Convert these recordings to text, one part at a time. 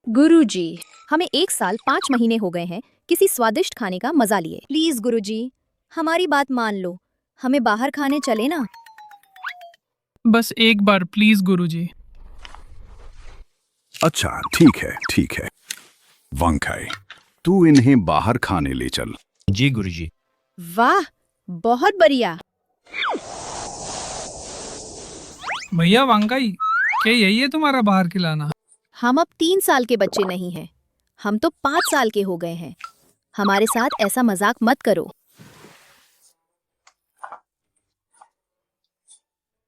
गुरुजी, हमें 1 साल 5 महीने हो गए हैं किसी स्वादिष्ट खाने का मजा लिए। प्लीज गुरुजी, हमारी बात मान लो, हमें बाहर खाने चले ना। बस एक बार प्लीज गुरुजी। अच्छा ठीक है। वंकाई, तू इन्हें बाहर खाने ले चल। जी गुरुजी। वाह, बहुत बढ़िया। भैया वांकाई, क्या यही है तुम्हारा बाहर खिलाना? हम अब 3 साल के बच्चे नहीं हैं, हम तो 5 साल के हो गए हैं। हमारे साथ ऐसा मजाक मत करो।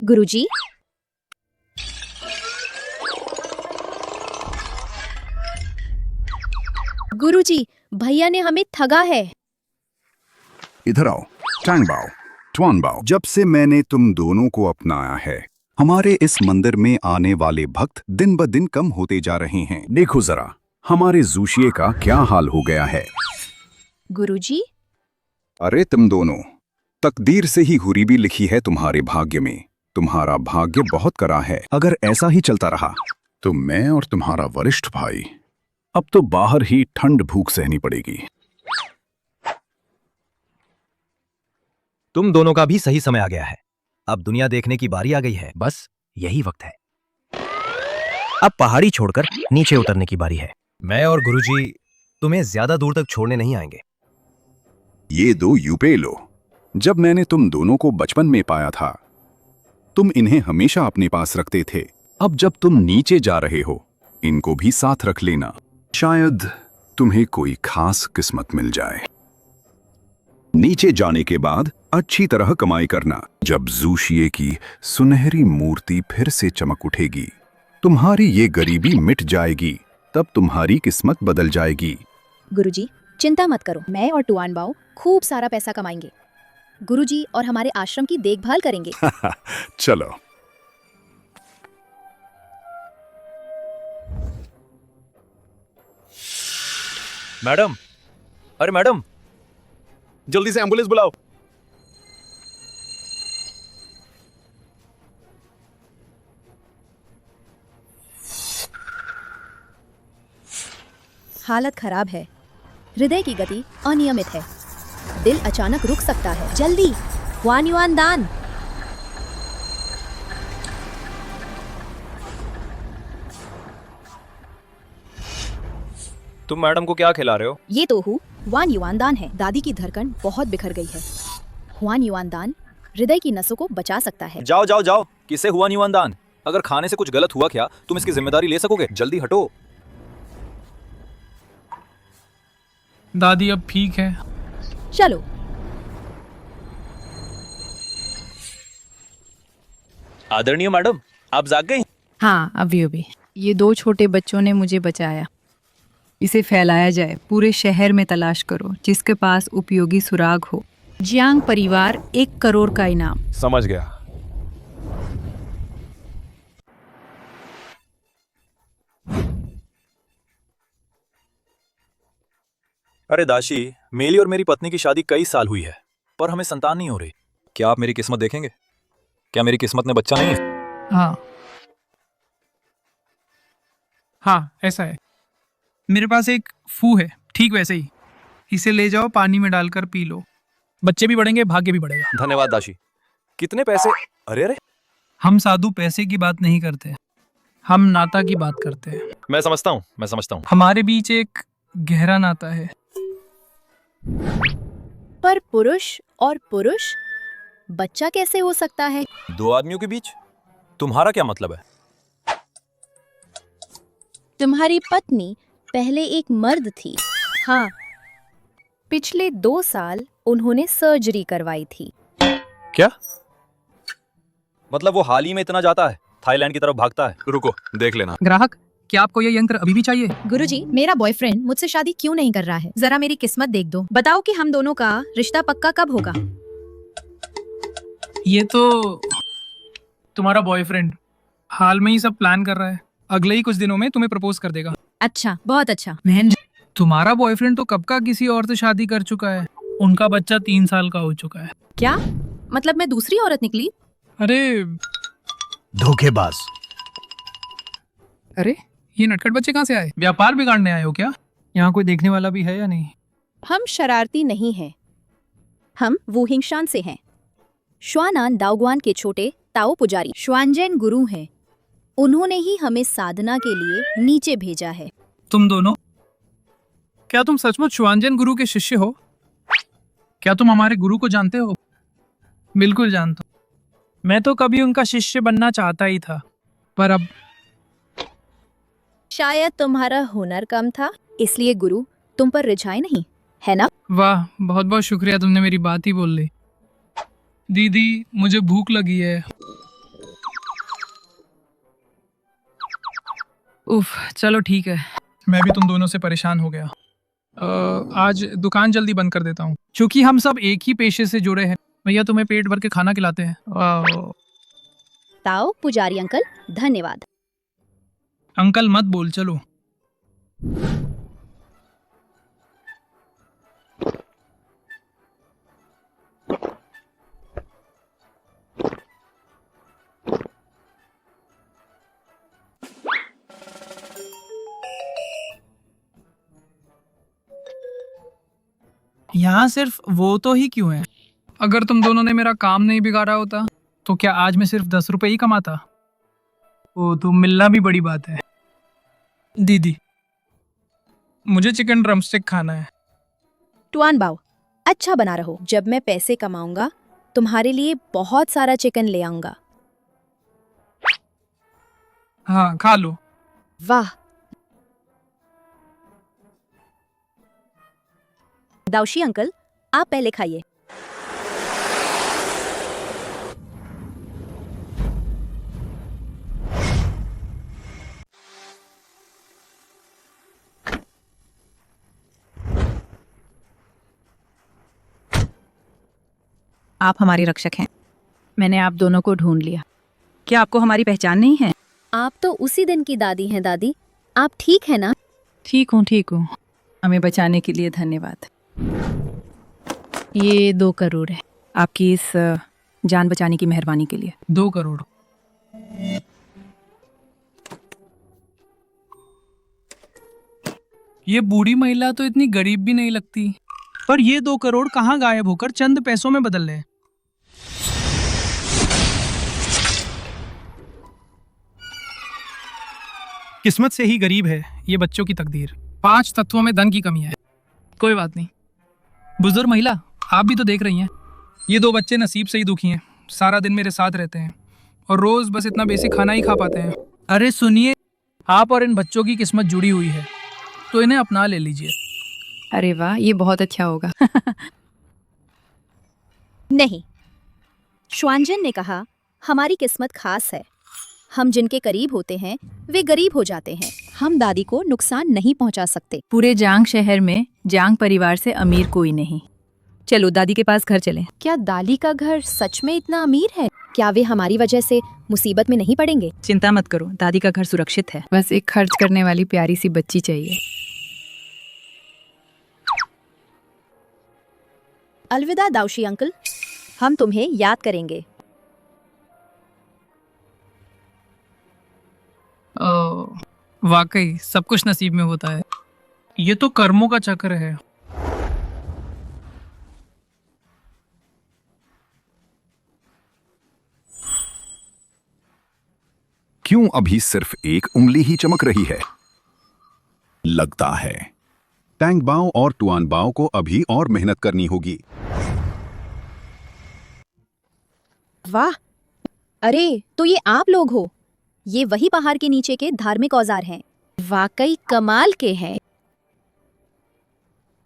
गुरुजी, गुरुजी, भैया ने हमें ठगा है। इधर आओ, टैंगबाओ, ट्वानबाओ। जब से मैंने तुम दोनों को अपनाया है, हमारे इस मंदिर में आने वाले भक्त दिन ब दिन कम होते जा रहे हैं। देखो जरा, हमारे जूशिये का क्या हाल हो गया है। गुरुजी, अरे तुम दोनों, तकदीर से ही हुरीबी लिखी है तुम्हारे भाग्य में। तुम्हारा भाग्य बहुत कड़ा है। अगर ऐसा ही चलता रहा तो मैं और तुम्हारा वरिष्ठ भाई अब तो बाहर ही ठंड भूख सहनी पड़ेगी। तुम दोनों का भी सही समय आ गया है। अब दुनिया देखने की बारी आ गई है। बस यही वक्त है। अब पहाड़ी छोड़कर नीचे उतरने की बारी है। मैं और गुरुजी तुम्हें ज्यादा दूर तक छोड़ने नहीं आएंगे। ये दो यूपे लो। जब मैंने तुम दोनों को बचपन में पाया था, तुम इन्हें हमेशा अपने पास रखते थे। अब जब तुम नीचे जा रहे हो, इनको भी साथ रख लेना। शायद तुम्हें कोई खास किस्मत मिल जाए। नीचे जाने के बाद अच्छी तरह कमाई करना। जब जूशिये की सुनहरी मूर्ति फिर से चमक उठेगी, तुम्हारी ये गरीबी मिट जाएगी। तब तुम्हारी किस्मत बदल जाएगी। गुरुजी, चिंता मत करो, मैं और टुआनबाओ खूब सारा पैसा कमाएंगे। गुरुजी और हमारे आश्रम की देखभाल करेंगे। चलो। मैडम, अरे मैडम, जल्दी से एम्बुलेंस बुलाओ। हालत खराब है, हृदय की गति अनियमित है, दिल अचानक रुक सकता है। जल्दी, हुआन युआन दान। तुम मैडम को क्या खिला रहे हो? ये तो हुआन युआन दान है। दादी की धड़कन बहुत बिखर गई है। हुआन युआन दान हृदय की नसों को बचा सकता है। जाओ जाओ जाओ, किसे हुआ नहीं दान? अगर खाने से कुछ गलत हुआ क्या, तुम इसकी जिम्मेदारी ले सकोगे? जल्दी हटो। दादी अब ठीक है। चलो। आदरणीय मैडम, आप जाग गई? हाँ, अभी ये 2 छोटे बच्चों ने मुझे बचाया। इसे फैलाया जाए, पूरे शहर में तलाश करो जिसके पास उपयोगी सुराग हो। जियांग परिवार 1 करोड़ का इनाम। समझ गया। अरे दाशी, मेरी और मेरी पत्नी की शादी कई साल हुई है, पर हमें संतान नहीं हो रही। क्या आप मेरी किस्मत देखेंगे? क्या मेरी किस्मत में बच्चा नहीं है? हाँ, ऐसा है। मेरे पास एक फू है, ठीक वैसे ही। इसे ले जाओ, पानी में डालकर पी लो। बच्चे भी बढ़ेंगे, भाग्य भी बढ़ेगा। धन्यवाद दाशी। कितने पैसे? अरे अरे, हम साधु पैसे की बात नहीं करते, हम नाता की बात करते हैं। मैं समझता हूँ। हमारे बीच एक गहरा नाता है। पर पुरुष और पुरुष बच्चा कैसे हो सकता है? 2 आदमियों के बीच? तुम्हारा क्या मतलब है? तुम्हारी पत्नी पहले एक मर्द थी। हाँ, पिछले 2 साल उन्होंने सर्जरी करवाई थी। क्या मतलब? वो हाल ही में इतना जाता है, थाईलैंड की तरफ भागता है। रुको, देख लेना। ग्राहक, क्या आपको ये यंत्र अभी भी चाहिए? गुरुजी, मेरा बॉयफ्रेंड मुझसे शादी क्यों नहीं कर रहा है? जरा मेरी किस्मत देख दो। बताओ कि हम दोनों का रिश्ता पक्का कब होगा? ये तो तुम्हारा बॉयफ्रेंड हाल में ही सब प्लान कर रहा है। अगले ही कुछ दिनों में तुम्हें प्रपोज कर देगा। अच्छा, बहुत अच्छा। तुम्हारा बॉयफ्रेंड तो कब का किसी और से शादी कर चुका है। उनका बच्चा 3 साल का हो चुका है। क्या मतलब, मैं दूसरी औरत निकली? अरे धोखेबाज। अरे ये नटखट बच्चे कहाँ से आए? व्यापार बिगाड़ने आए हो क्या? यहाँ कोई देखने वाला भी है या नहीं? हम शरारती नहीं हैं। हम वुहिंगशान से हैं। श्वानान दाओग्वान के छोटे ताओ पुजारी श्वानजेन गुरु हैं। उन्होंने ही हमें साधना के लिए नीचे भेजा है। तुम दोनों, क्या तुम सचमुच शुआनजन गुरु के शिष्य हो? क्या तुम हमारे गुरु को जानते हो? बिल्कुल जानता हूं। मैं तो कभी उनका शिष्य बनना चाहता ही था, पर अब शायद तुम्हारा हुनर कम था, इसलिए गुरु तुम पर रिझाए नहीं, है ना? वाह, बहुत बहुत शुक्रिया, तुमने मेरी बात ही बोल ली। दीदी, मुझे भूख लगी है। उफ, चलो ठीक है। मैं भी तुम दोनों से परेशान हो गया। आज दुकान जल्दी बंद कर देता हूँ, क्योंकि हम सब एक ही पेशे से जुड़े हैं। भैया तुम्हें पेट भर के खाना खिलाते हैं। ताओ पुजारी अंकल, धन्यवाद। अंकल मत बोल, चलो। यहाँ सिर्फ वो तो ही क्यों है? अगर तुम दोनों ने मेरा काम नहीं बिगाड़ा होता तो क्या आज मैं सिर्फ 10 रुपए ही कमाता? वो तो मिलना भी बड़ी बात है। दीदी, मुझे चिकन ड्रमस्टिक खाना है। टुआन बाओ, अच्छा बना रहो। जब मैं पैसे कमाऊंगा तुम्हारे लिए बहुत सारा चिकन ले आऊंगा। हाँ, खा लो। वाह। दाउशी अंकल, आप पहले खाइए। आप हमारे रक्षक हैं। मैंने आप दोनों को ढूंढ लिया। क्या आपको हमारी पहचान नहीं है? आप तो उसी दिन की दादी हैं। दादी, आप ठीक है ना? ठीक हूँ। हमें बचाने के लिए धन्यवाद। ये 2 करोड़ है आपकी इस जान बचाने की मेहरबानी के लिए। 2 करोड़? ये बूढ़ी महिला तो इतनी गरीब भी नहीं लगती, पर ये 2 करोड़ कहाँ गायब होकर चंद पैसों में बदल रहे? किस्मत से ही गरीब है ये बच्चों की तकदीर। 5 तत्वों में धन की कमी है। कोई बात नहीं। बुजुर्ग महिला, आप भी तो देख रही हैं, ये 2 बच्चे नसीब से ही दुखी हैं। सारा दिन मेरे साथ रहते हैं और रोज बस इतना बेसिक खाना ही खा पाते हैं। अरे सुनिए, आप और इन बच्चों की किस्मत जुड़ी हुई है, तो इन्हें अपना ले लीजिए। अरे वाह, ये बहुत अच्छा होगा। नहीं, श्वानजन ने कहा हमारी किस्मत खास है। हम जिनके करीब होते हैं वे गरीब हो जाते हैं। हम दादी को नुकसान नहीं पहुंचा सकते। पूरे जांग शहर में जांग परिवार से अमीर कोई नहीं। चलो दादी के पास घर चलें। क्या दादी का घर सच में इतना अमीर है? क्या वे हमारी वजह से मुसीबत में नहीं पड़ेंगे? चिंता मत करो, दादी का घर सुरक्षित है। बस एक खर्च करने वाली प्यारी सी बच्ची चाहिए। अलविदा दाउशी अंकल, हम तुम्हें याद करेंगे। वाकई सब कुछ नसीब में होता है। ये तो कर्मों का चक्र है। क्यों अभी सिर्फ एक उंगली ही चमक रही है? लगता है टैंग बाओ और टुआन बाओ को अभी और मेहनत करनी होगी। वाह, अरे तो ये आप लोग हो। ये वही पहाड़ के नीचे के धार्मिक औजार हैं। वाकई कमाल के हैं।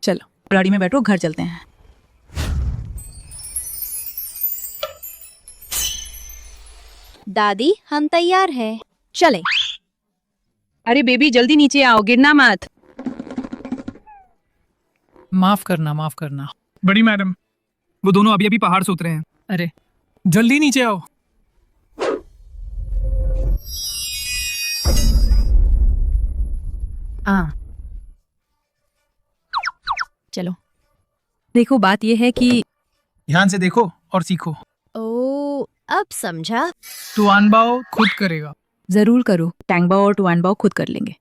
चलो गाड़ी में बैठो, घर चलते हैं। दादी, हम तैयार हैं, चलें। अरे बेबी, जल्दी नीचे आओ, गिरना मत। माफ करना। बड़ी मैडम, वो दोनों अभी अभी पहाड़ से उतरे हैं। अरे जल्दी नीचे आओ। चलो, देखो बात यह है कि ध्यान से देखो और सीखो। ओ, अब समझा। टुआन बाओ खुद करेगा। जरूर करो, टैंगबाओ और टुआनबाओ खुद कर लेंगे।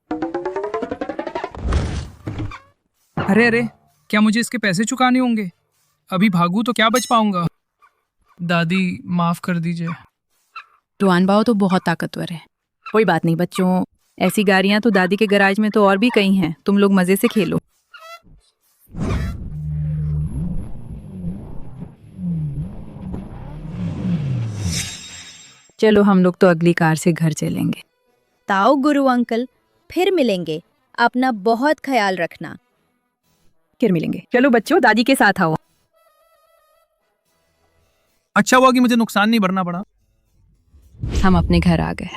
अरे अरे, क्या मुझे इसके पैसे चुकाने होंगे? अभी भागू तो क्या बच पाऊंगा? दादी माफ कर दीजिए। टुआन बाओ तो बहुत ताकतवर है। कोई बात नहीं बच्चों, ऐसी गाड़ियां तो दादी के गैराज में तो और भी कई हैं, तुम लोग मजे से खेलो। चलो हम लोग तो अगली कार से घर चलेंगे। ताओ गुरु अंकल, फिर मिलेंगे। अपना बहुत ख्याल रखना। फिर मिलेंगे। चलो बच्चों, दादी के साथ आओ। अच्छा हुआ कि मुझे नुकसान नहीं भरना पड़ा। हम अपने घर आ गए।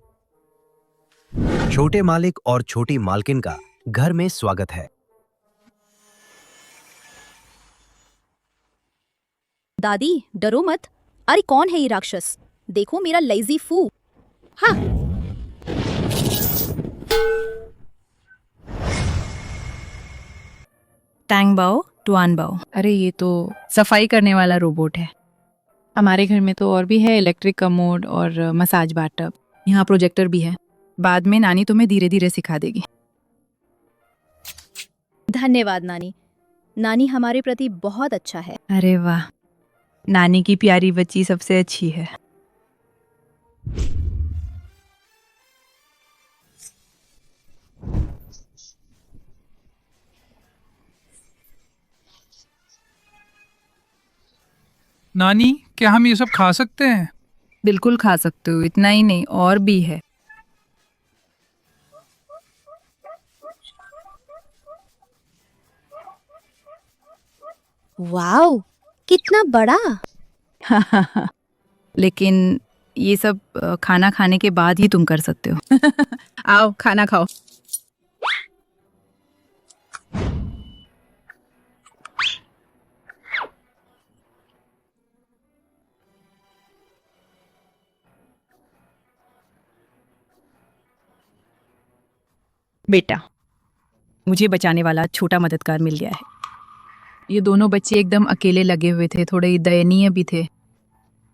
छोटे मालिक और छोटी मालकिन का घर में स्वागत है। दादी डरो मत। अरे कौन है ये राक्षस? देखो मेरा लेजी फू। हाँ। टैंग बाओ, टुआन बाओ। अरे ये तो सफाई करने वाला रोबोट है। हमारे घर में तो और भी है, इलेक्ट्रिक कमोड और मसाज बाथटब। यहाँ प्रोजेक्टर भी है। बाद में नानी तुम्हें धीरे धीरे सिखा देगी। धन्यवाद नानी। नानी हमारे प्रति बहुत अच्छा है। अरे वाह, नानी की प्यारी बच्ची सबसे अच्छी है। नानी, क्या हम ये सब खा सकते हैं? बिल्कुल खा सकते हो, इतना ही नहीं और भी है। वाओ, कितना बड़ा। लेकिन ये सब खाना खाने के बाद ही तुम कर सकते हो। आओ खाना खाओ। बेटा, मुझे बचाने वाला छोटा मददगार मिल गया है। ये दोनों बच्चे एकदम अकेले लगे हुए थे, थोड़े दयनीय भी थे।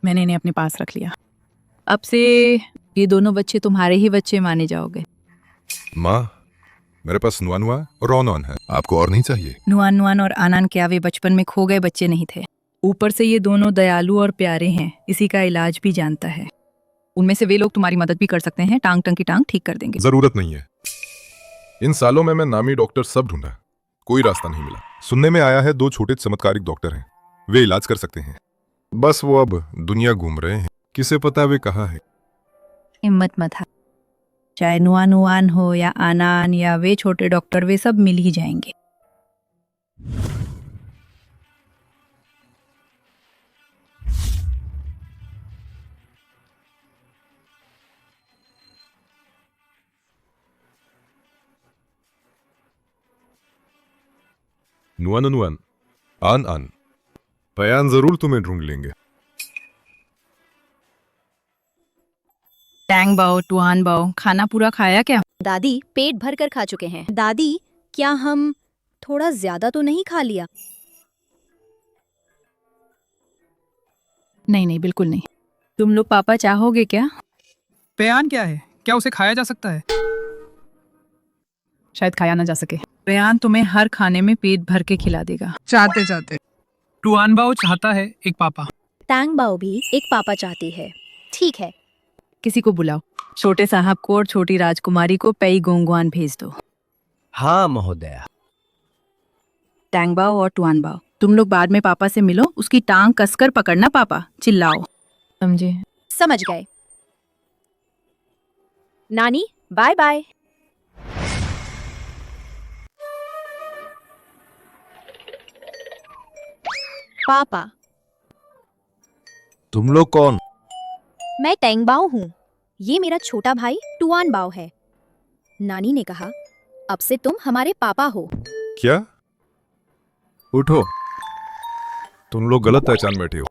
मैंने इन्हें अपने पास रख लिया। अब से ये दोनों बच्चे तुम्हारे ही बच्चे माने जाओगे। माँ, मेरे पास नुआ नुआ और रॉन है। आपको और नहीं चाहिए? नुआन नुआन और आनान क्या वे बचपन में खो गए बच्चे नहीं थे? ऊपर से ये दोनों दयालु और प्यारे हैं, इसी का इलाज भी जानता है। उनमें से वे लोग तुम्हारी मदद भी कर सकते हैं, टांग टंग की टांग ठीक कर देंगे। जरूरत नहीं है। इन सालों में मैं नामी डॉक्टर सब ढूंढा, कोई रास्ता नहीं मिला। सुनने में आया है 2 छोटे चमत्कारिक डॉक्टर हैं, वे इलाज कर सकते हैं। बस वो अब दुनिया घूम रहे हैं, किसे पता वे कहाँ है। हिम्मत मत हार, चाहे नुआ नुआन हो या आनान या वे छोटे डॉक्टर, वे सब मिल ही जाएंगे। नुआन नुआन, आन आन, बयान जरूर तुम्हें ढूंढ लेंगे। टैंग बाओ, टुआन बाओ, खाना पूरा खाया क्या? दादी पेट भर कर खा चुके हैं। दादी, क्या हम थोड़ा ज्यादा तो नहीं खा लिया? नहीं नहीं, बिल्कुल नहीं। तुम लोग पापा चाहोगे क्या? बयान क्या है? क्या उसे खाया जा सकता है? शायद खाया ना जा सके। रेयान तुम्हें हर खाने में पेट भर के खिला देगा। चाहते चाहते। टुआन बाओ चाहता है एक पापा। टैंग बाओ भी एक पापा चाहती है। ठीक है। किसी को बुलाओ, छोटे साहब को और छोटी राजकुमारी को पेई गोंगवान भेज दो। हाँ महोदया। टैंग बाओ और टुआन बाओ, तुम लोग बाद में पापा से मिलो, उसकी टांग कसकर पकड़ना पापा, चिल्लाओ। समझे? समझ गए। नानी बाय बाय। पापा, तुम लोग कौन? मैं टैंग बाओ हूँ। ये मेरा छोटा भाई टुआन बाओ है। नानी ने कहा अब से तुम हमारे पापा हो। क्या? उठो, तुम लोग गलत पहचान बैठे हो।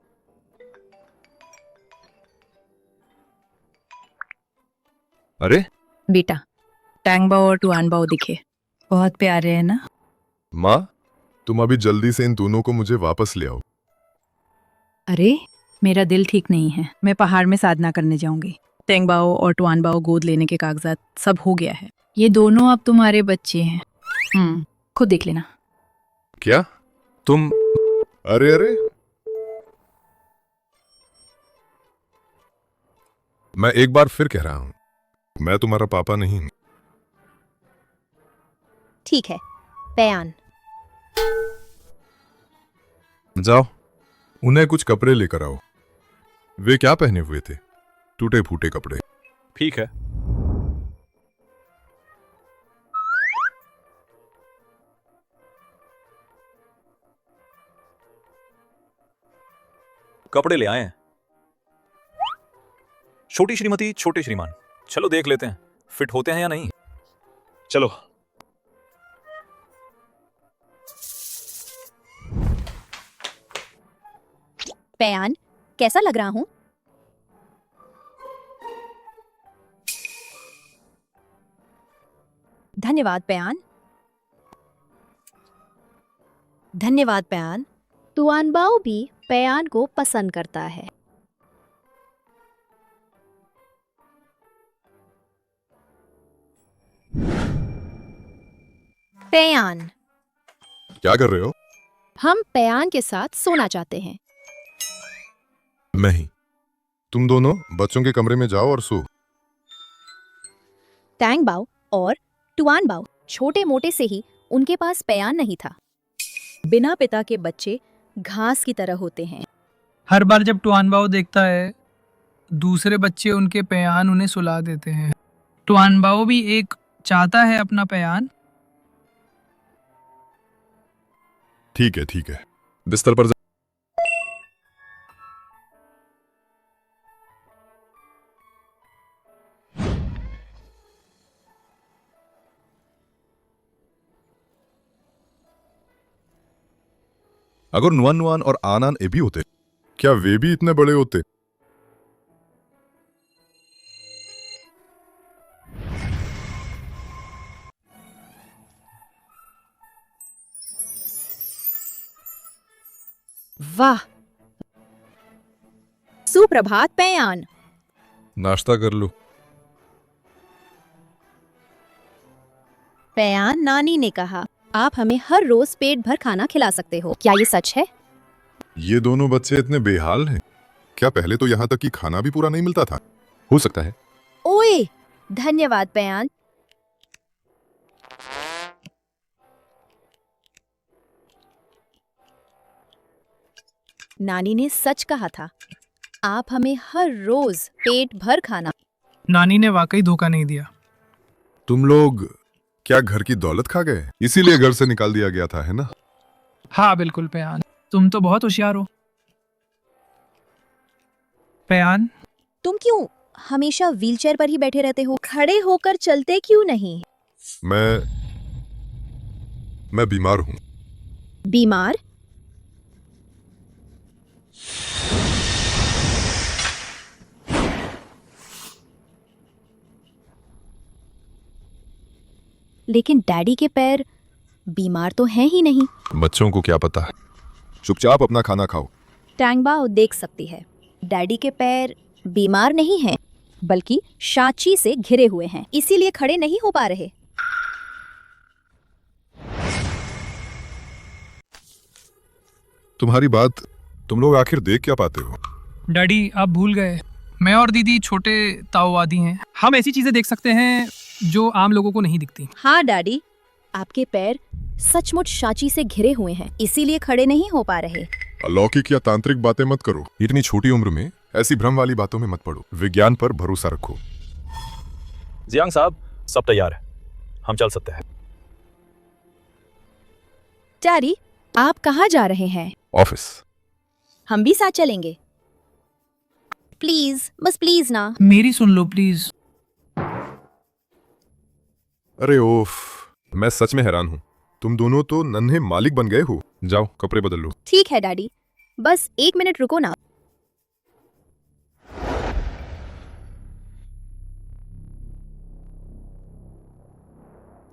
अरे बेटा, टैंग बाओ और टुआन बाओ दिखे, बहुत प्यारे है ना? माँ, तुम अभी जल्दी से इन दोनों को मुझे वापस ले आओ। अरे मेरा दिल ठीक नहीं है, मैं पहाड़ में साधना करने जाऊंगी। टैंग बाओ और टुआन बाओ गोद लेने के कागजात सब हो गया है। ये दोनों अब तुम्हारे बच्चे हैं। खुद देख लेना। क्या तुम? अरे अरे, मैं एक बार फिर कह रहा हूं, मैं तुम्हारा पापा नहीं हूं। ठीक है पैयान। जाओ, उन्हें कुछ कपड़े लेकर आओ। वे क्या पहने हुए थे? टूटे फूटे कपड़े। ठीक है। कपड़े ले आए हैं। छोटी श्रीमती, छोटे श्रीमान, चलो देख लेते हैं फिट होते हैं या नहीं। चलो। पैयान कैसा लग रहा हूं? धन्यवाद पैयान। धन्यवाद पैयान। तुआनबाओ भी पैयान को पसंद करता है। पैयान, क्या कर रहे हो? हम पैयान के साथ सोना चाहते हैं। नहीं, तुम दोनों बच्चों के कमरे में जाओ और सो। टैंग बाओ और टुआन बाओ छोटे मोटे से ही उनके पास पैयान नहीं था। बिना पिता के बच्चे घास की तरह होते हैं। हर बार जब टुआनबाओ देखता है, दूसरे बच्चे उनके पैयान उन्हें सुला देते हैं। टुआनबाओ भी एक चाहता है अपना पैयान। ठीक है, बिस्तर पर अगर नुआन नुआन और आनान ए भी होते, क्या वे भी इतने बड़े होते? वाह, सुप्रभात पैयान। नाश्ता कर लो। पैयान, नानी ने कहा आप हमें हर रोज पेट भर खाना खिला सकते हो। क्या ये सच है? ये दोनों बच्चे इतने बेहाल हैं। क्या पहले तो यहाँ तक कि खाना भी पूरा नहीं मिलता था? हो सकता है। ओए, धन्यवाद पैयान। नानी ने सच कहा था, आप हमें हर रोज पेट भर खाना। नानी ने वाकई धोखा नहीं दिया। तुम लोग क्या घर की दौलत खा गए? इसीलिए घर से निकाल दिया गया था, है ना? हाँ बिल्कुल पैयान, तुम तो बहुत होशियार हो। पैयान, तुम क्यों हमेशा व्हीलचेयर पर ही बैठे रहते हो? खड़े होकर चलते क्यों नहीं? मैं बीमार हूं। बीमार? लेकिन डैडी के पैर बीमार तो हैं ही नहीं। बच्चों को क्या पता है। चुपचाप अपना खाना खाओ। टैंगबाओ देख सकती है, डैडी के पैर बीमार नहीं हैं, बल्कि शाची से घिरे हुए हैं, इसीलिए खड़े नहीं हो पा रहे। तुम्हारी बात तुम लोग आखिर देख क्या पाते हो? डैडी आप भूल गए, मैं और दीदी छोटे ताओवादी हैं। हम ऐसी चीजें देख सकते हैं जो आम लोगों को नहीं दिखती। हाँ डैडी, आपके पैर सचमुच शाची से घिरे हुए हैं, इसीलिए खड़े नहीं हो पा रहे। अलौकिक या तांत्रिक बातें मत करो। इतनी छोटी उम्र में ऐसी भ्रम वाली बातों में मत पड़ो। विज्ञान पर भरोसा रखो। जियांग साहब, सब तैयार है, हम चल सकते हैं। डैडी, आप कहाँ जा रहे हैं? ऑफिस। हम भी साथ चलेंगे। प्लीज, बस प्लीज ना। मेरी सुन लो प्लीज। अरे ओफ, मैं सच में हैरान हूँ। तुम दोनों तो नन्हे मालिक बन गए हो। जाओ कपड़े बदल लो। ठीक है डैडी, बस 1 मिनट रुको ना।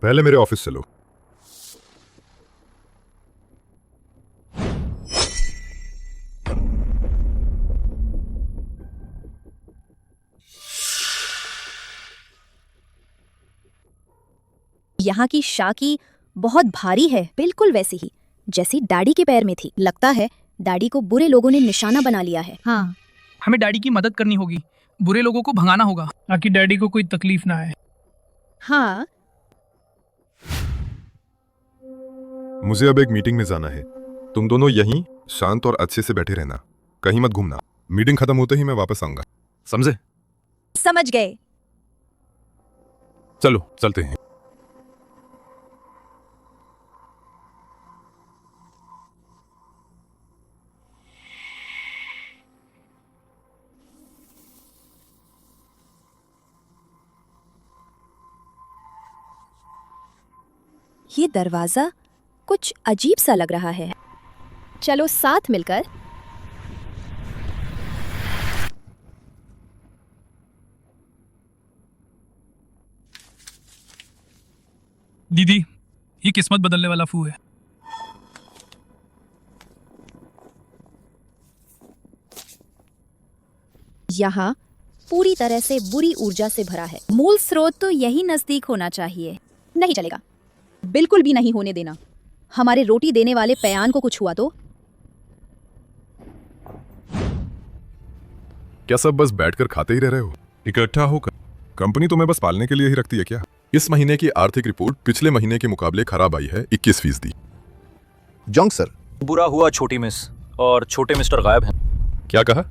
पहले मेरे ऑफिस चलो। यहाँ की शाकी बहुत भारी है, बिल्कुल वैसे ही जैसी डैडी के पैर में थी। लगता है डैडी को बुरे लोगों ने निशाना बना लिया है। हाँ, हमें डैडी की मदद करनी होगी, बुरे लोगों को भगाना होगा ताकि डैडी को कोई तकलीफ ना आए। हाँ, मुझे अब एक मीटिंग में जाना है। तुम दोनों यहीं शांत और अच्छे से बैठे रहना, कहीं मत घूमना। मीटिंग खत्म होते ही मैं वापस आऊंगा, समझे? समझ गए। चलो चलते हैं। ये दरवाजा कुछ अजीब सा लग रहा है। चलो साथ मिलकर। दीदी, ये किस्मत बदलने वाला फू है। यहाँ पूरी तरह से बुरी ऊर्जा से भरा है। मूल स्रोत तो यही नजदीक होना चाहिए। नहीं चलेगा, बिल्कुल भी नहीं होने देना। हमारे रोटी देने वाले पयान को कुछ हुआ तो? क्या सब बस बैठकर खाते ही रह रहे हो? इकट्ठा होकर कंपनी तुम्हें बस पालने के लिए ही रखती है क्या? इस महीने की आर्थिक रिपोर्ट पिछले महीने के मुकाबले खराब आई है 21%। जॉन्ग सर, बुरा हुआ छोटी मिस, और छोटे मिस्टर गायब हैं। क्या कहा?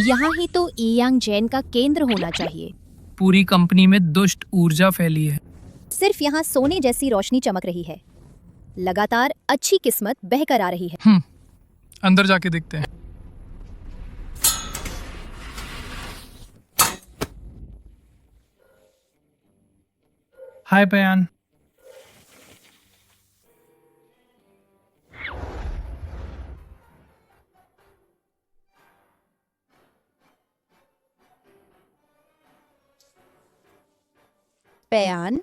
यहाँ ही तो ईयांग जैन का केंद्र होना चाहिए। पूरी कंपनी में दुष्ट ऊर्जा फैली है। सिर्फ यहाँ सोने जैसी रोशनी चमक रही है। लगातार अच्छी किस्मत बहकर आ रही है। अंदर जाके देखते हैं। हाय पयान। पयान,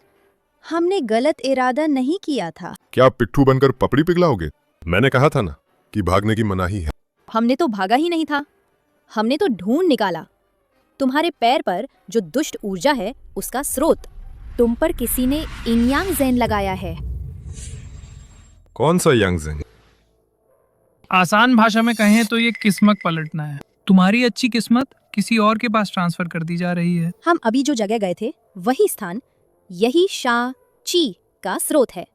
हमने गलत इरादा नहीं किया था। क्या आप पिट्ठू बनकर पपड़ी पिघलाओगे? मैंने कहा था ना कि भागने की मनाही है। हमने तो भागा ही नहीं था, हमने तो ढूंढ निकाला। तुम्हारे पैर पर जो दुष्ट ऊर्जा है उसका स्रोत। तुम पर किसी ने इनयांग ज़ेन लगाया है। कौन सा यांगजेन? आसान भाषा में कहें तो ये किस्मत पलटना है। तुम्हारी अच्छी किस्मत किसी और के पास ट्रांसफर कर दी जा रही है। हम अभी जो जगह गए थे वही स्थान, यही शा ची का स्रोत है।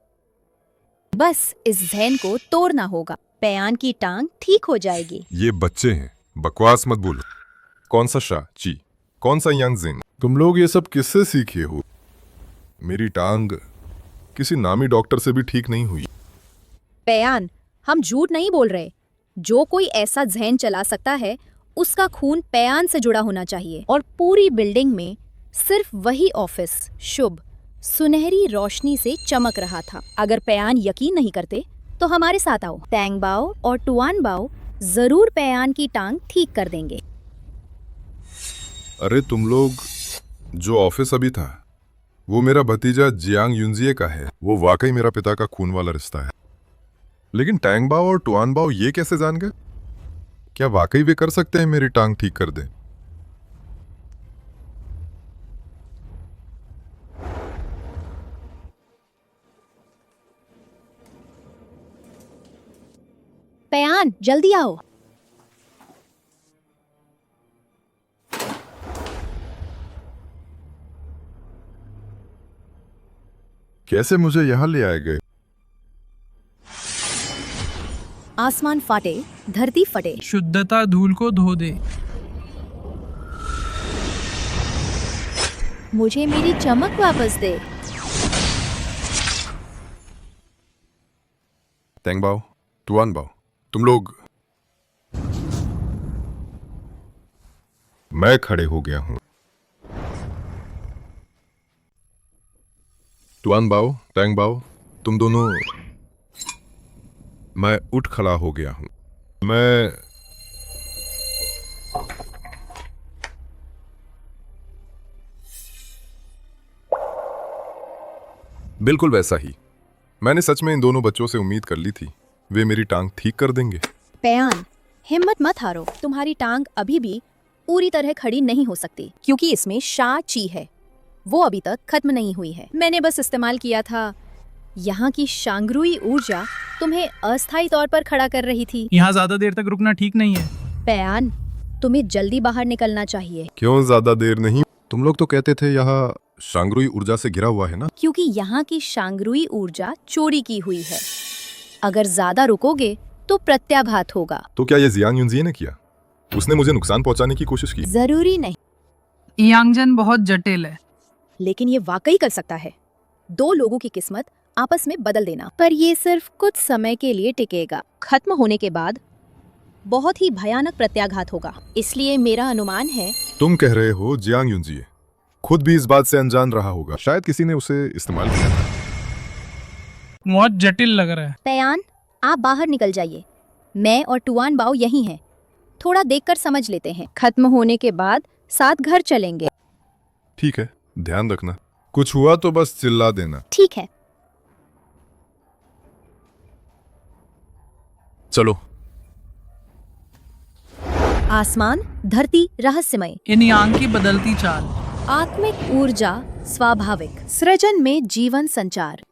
बस इस ज़हन को तोड़ना होगा। पयान की टांग ठीक हो जाएगी। ये बच्चे हैं, बकवास मत बोलो। कौन सा शा ची, कौन सा यांगजेन? तुम लोग ये सब किससे सीखे हो? मेरी टांग किसी नामी डॉक्टर से भी ठीक नहीं हुई। पयान, हम झूठ नहीं बोल रहे। जो कोई ऐसा ज़हन चला सकता है उसका खून पयान से जुड़ा होना चाहिए। और पूरी बिल्डिंग में सिर्फ वही ऑफिस शुभ सुनहरी रोशनी से चमक रहा था। अगर पयान यकीन नहीं करते तो हमारे साथ आओ। टैंग बाओ और टुआन बाओ जरूर पयान की टांग ठीक कर देंगे। अरे तुम लोग, जो ऑफिस अभी था वो मेरा भतीजा जियांग युनजिए का है। वो वाकई मेरा पिता का खून वाला रिश्ता है। लेकिन टैंग बाओ और टुआन बाओ ये कैसे जान गए? क्या वाकई वे कर सकते हैं मेरी टांग ठीक कर दें? पयान, जल्दी आओ। कैसे मुझे यहां ले आए गए? आसमान फाटे, धरती फटे। शुद्धता धूल को धो दे। मुझे मेरी चमक वापस दे। टैंग बाओ, टुआन बाओ, तुम लोग। मैं खड़े हो गया हूं। टुआन बाओ, टैंग बाओ, तुम दोनों। मैं उठ खड़ा हो गया हूं। मैं बिल्कुल वैसा ही। मैंने सच में इन दोनों बच्चों से उम्मीद कर ली थी। वे मेरी टांग ठीक कर देंगे। पयान, हिम्मत मत हारो, तुम्हारी टांग अभी भी पूरी तरह खड़ी नहीं हो सकती क्योंकि इसमें शा ची है, वो अभी तक खत्म नहीं हुई है। मैंने बस इस्तेमाल किया था। यहाँ की शांगरुई ऊर्जा तुम्हें अस्थायी तौर पर खड़ा कर रही थी। यहाँ ज्यादा देर तक रुकना ठीक नहीं है। पैयान, तुम्हें जल्दी बाहर निकलना चाहिए क्यों ज्यादा देर नहीं? तुम लोग तो कहते थे यहाँ शांगरुई ऊर्जा से घिरा हुआ है ना? क्योंकि यहाँ की शांगरुई ऊर्जा चोरी की हुई है। अगर ज्यादा रुकोगे तो प्रत्याघात होगा। तो क्या ये जियांग युनजी ने किया? उसने मुझे नुकसान पहुंचाने की कोशिश की। जरूरी नहीं, यांगजन बहुत जटिल है। लेकिन ये वाकई कर सकता है। दो लोगों की किस्मत आपस में बदल देना, पर ये सिर्फ कुछ समय के लिए टिकेगा। खत्म होने के बाद बहुत ही भयानक प्रत्याघात होगा। इसलिए मेरा अनुमान है तुम कह रहे हो जियांग युनजी खुद भी इस बात से अनजान रहा होगा। शायद किसी ने उसे इस्तेमाल किया था। बहुत जटिल लग रहा है। पैयान, आप बाहर निकल जाइए। मैं और टुआन बाओ यहीं हैं। थोड़ा देखकर समझ लेते हैं। खत्म होने के बाद साथ घर चलेंगे। ठीक है, ध्यान रखना। कुछ हुआ तो बस चिल्ला देना। ठीक है। चलो। आसमान, धरती रहस्यमय, इन यांग की बदलती चाल। आत्मिक ऊर्जा स्वाभाविक, सृजन में जीवन संचार।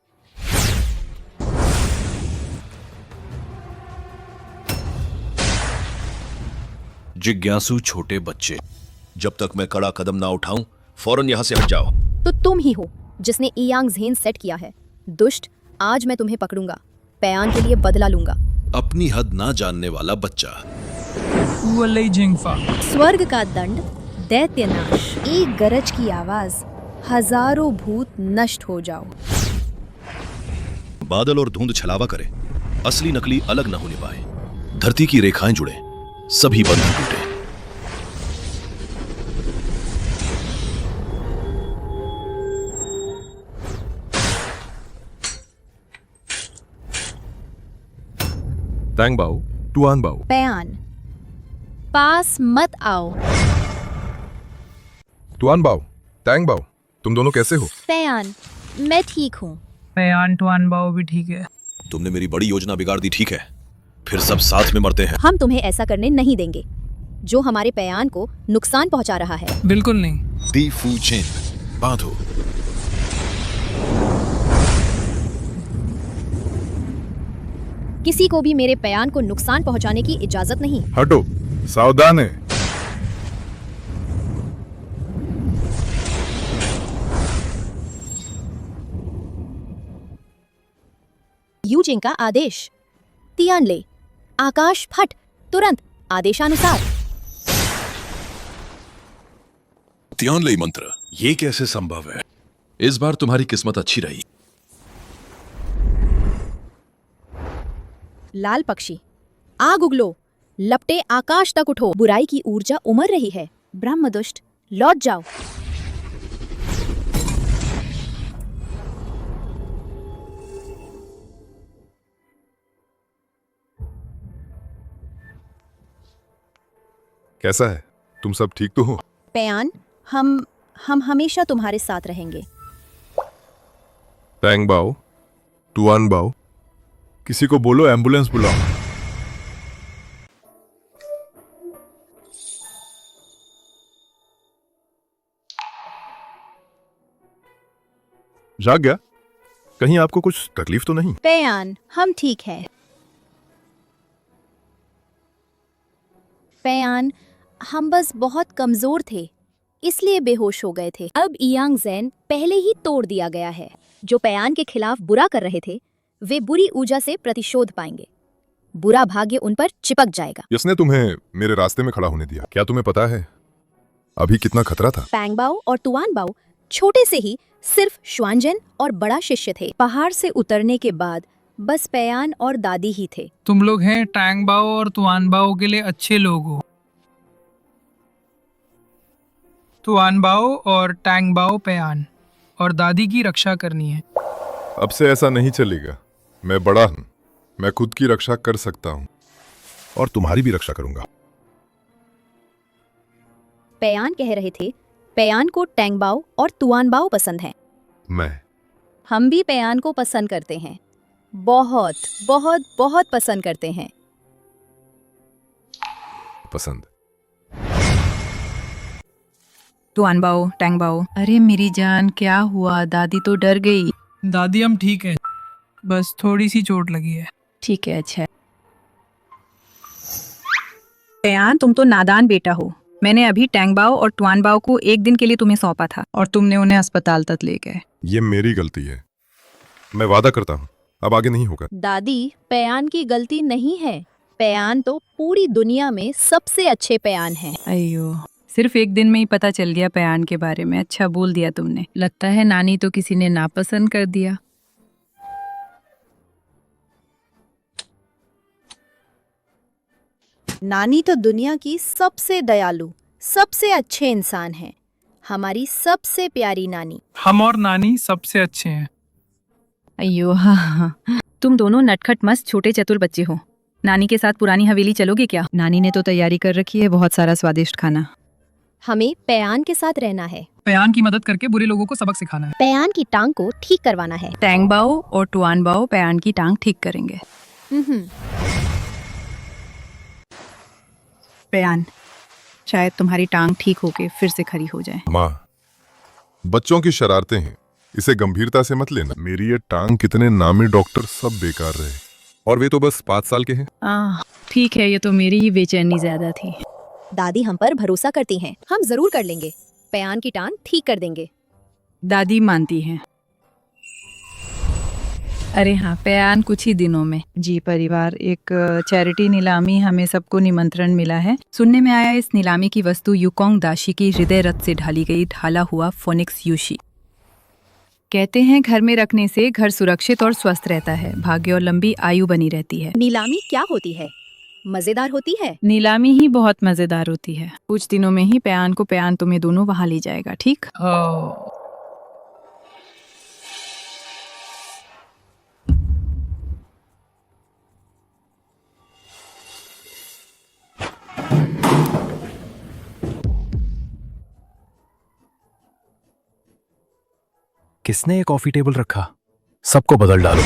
जिज्ञासु छोटे बच्चे, जब तक मैं कड़ा कदम ना उठाऊं, फौरन यहाँ से हट जाओ। तो तुम ही हो जिसने इयांग ज़ेन सेट किया है। दुष्ट, आज मैं तुम्हें पकड़ूंगा। पैयान के लिए बदला लूंगा। अपनी हद ना जानने वाला बच्चा। वलई जिंगफा। स्वर्ग का दंड, दैत्य नाश, एक गरज की आवाज, हजारों भूत नष्ट हो जाओ। बादल और धुंध छलावा करे, असली नकली अलग न होने पाए। धरती की रेखाएं जुड़े, सभी बंधन टूटे। टैंग बाओ, टुआन बाओ। पैयान, पास मत आओ। टुआन बाओ, टैंग बाओ, तुम दोनों कैसे हो? पैयान, मैं ठीक हूँ। पैयान टुआन बाओ भी ठीक है। तुमने मेरी बड़ी योजना बिगाड़ दी, ठीक है? फिर सब साथ में मरते हैं। हम तुम्हें ऐसा करने नहीं देंगे जो हमारे पैयान को नुकसान पहुंचा रहा है। बिल्कुल नहीं। दी फू चेन बांधो। किसी को भी मेरे पैयान को नुकसान पहुंचाने की इजाजत नहीं। हटो, सावधान है। यूजिंग का आदेश। तियान ले, आकाश फट, तुरंत आदेशानुसार। तियानले मंत्र, ये कैसे संभव है? इस बार तुम्हारी किस्मत अच्छी रही। लाल पक्षी, आग उगलो, लपटे आकाश तक उठो। बुराई की ऊर्जा उमड़ रही है। ब्रह्मदुष्ट, लौट जाओ। कैसा है? तुम सब ठीक तो हो? पैयान, हम हमेशा तुम्हारे साथ रहेंगे। टैंग बाओ, टुआन बाओ, किसी को बोलो एम्बुलेंस बुलाओ। जाग गया? कहीं आपको कुछ तकलीफ तो नहीं? पैयान, हम ठीक है। पैयान, हम बस बहुत कमजोर थे, इसलिए बेहोश हो गए थे। अब इयांग ज़ेन पहले ही तोड़ दिया गया है। जो पैयान के खिलाफ बुरा कर रहे थे, वे बुरी ऊर्जा से प्रतिशोध पाएंगे। बुरा भाग्य उन पर चिपक जाएगा। इसने तुम्हें मेरे रास्ते में खड़ा होने दिया। क्या तुम्हें पता है अभी कितना खतरा था? पैंग बाओ और तुआन बाओ छोटे से ही सिर्फ श्वानजन और बड़ा शिष्य थे। पहाड़ से उतरने के बाद बस पैयान और दादी ही थे। तुम लोग हैं टैंग बाओ और तुआन बाओ के लिए अच्छे लोग हो। तुआन बाओ और टैंग बाओ पैयान और दादी की रक्षा करनी है। अब से ऐसा नहीं चलेगा। मैं बड़ा हूं, मैं खुद की रक्षा कर सकता हूं और तुम्हारी भी रक्षा करूंगा। पैयान कह रहे थे पैयान को टैंग बाओ और तुआन बाओ पसंद है। हम भी पैयान को पसंद करते हैं। बहुत बहुत बहुत पसंद करते हैं। पसंद। टुआनबाओ, टैंगबाओ। अरे मेरी जान, क्या हुआ? दादी तो डर गई। दादी हम ठीक है, बस थोड़ी सी चोट लगी है। ठीक है, अच्छा है। पेयान, तुम तो नादान बेटा हो। मैंने अभी टैंगबाओ और टुआनबाओ को एक दिन के लिए तुम्हें सौंपा था और तुमने उन्हें अस्पताल तक ले गए। ये मेरी गलती है, मैं वादा करता हूँ अब आगे नहीं होगा। दादी, पेयान की गलती नहीं है। पेयान तो पूरी दुनिया में सबसे अच्छे पेयान हैं। अयो, सिर्फ एक दिन में ही पता चल गया पेयान के बारे में। अच्छा बोल दिया तुमने। लगता है नानी तो किसी ने नापसंद कर दिया। नानी तो दुनिया की सबसे दयालु, सबसे अच्छे इंसान हैं। हमारी सबसे प्यारी नानी। हम और नानी सबसे अच्छे हैं। अयो हाँ हाँ, तुम दोनों नटखट मस्त छोटे चतुर बच्चे हो। नानी के साथ पुरानी हवेली चलोगे क्या? नानी ने तो तैयारी कर रखी है, बहुत सारा स्वादिष्ट खाना। हमें पेयान के साथ रहना है। पेयान की मदद करके बुरे लोगों को सबक सिखाना है। पेयान की टांग को ठीक करवाना है। टैंगबाओ और टुआनबाओ पेयान की टांग ठीक करेंगे। पेयान, शायद तुम्हारी टांग ठीक होके फिर से खड़ी हो जाए। माँ, बच्चों की शरारतें हैं, इसे गंभीरता से मत लेना। मेरी ये टांग कितने नामी डॉक्टर सब बेकार रहे, और वे तो बस 5 साल के हैं। ठीक है, ये तो मेरी ही बेचैनी ज्यादा थी। दादी हम पर भरोसा करती हैं। हम जरूर कर लेंगे। पेयान की टांग ठीक कर देंगे। दादी मानती हैं। अरे हाँ, पेयान कुछ ही दिनों में। जी परिवार, एक चैरिटी नीलामी हमें सबको निमंत्रण मिला है। सुनने में आया इस नीलामी की वस्तु युकोंग दाशी की हृदय रथ से ढाली गई ढाला हुआ फोनिक्स यूशी। कहते हैं घर में रखने से घर सुरक्षित और स्वस्थ रहता है, भाग्य और लंबी आयु बनी रहती है। नीलामी क्या होती है? मजेदार होती है। नीलामी ही बहुत मजेदार होती है। कुछ दिनों में ही पेयान तुम्हें दोनों वहां ले जाएगा, ठीक? किसने ये कॉफी टेबल रखा? सबको बदल डालो।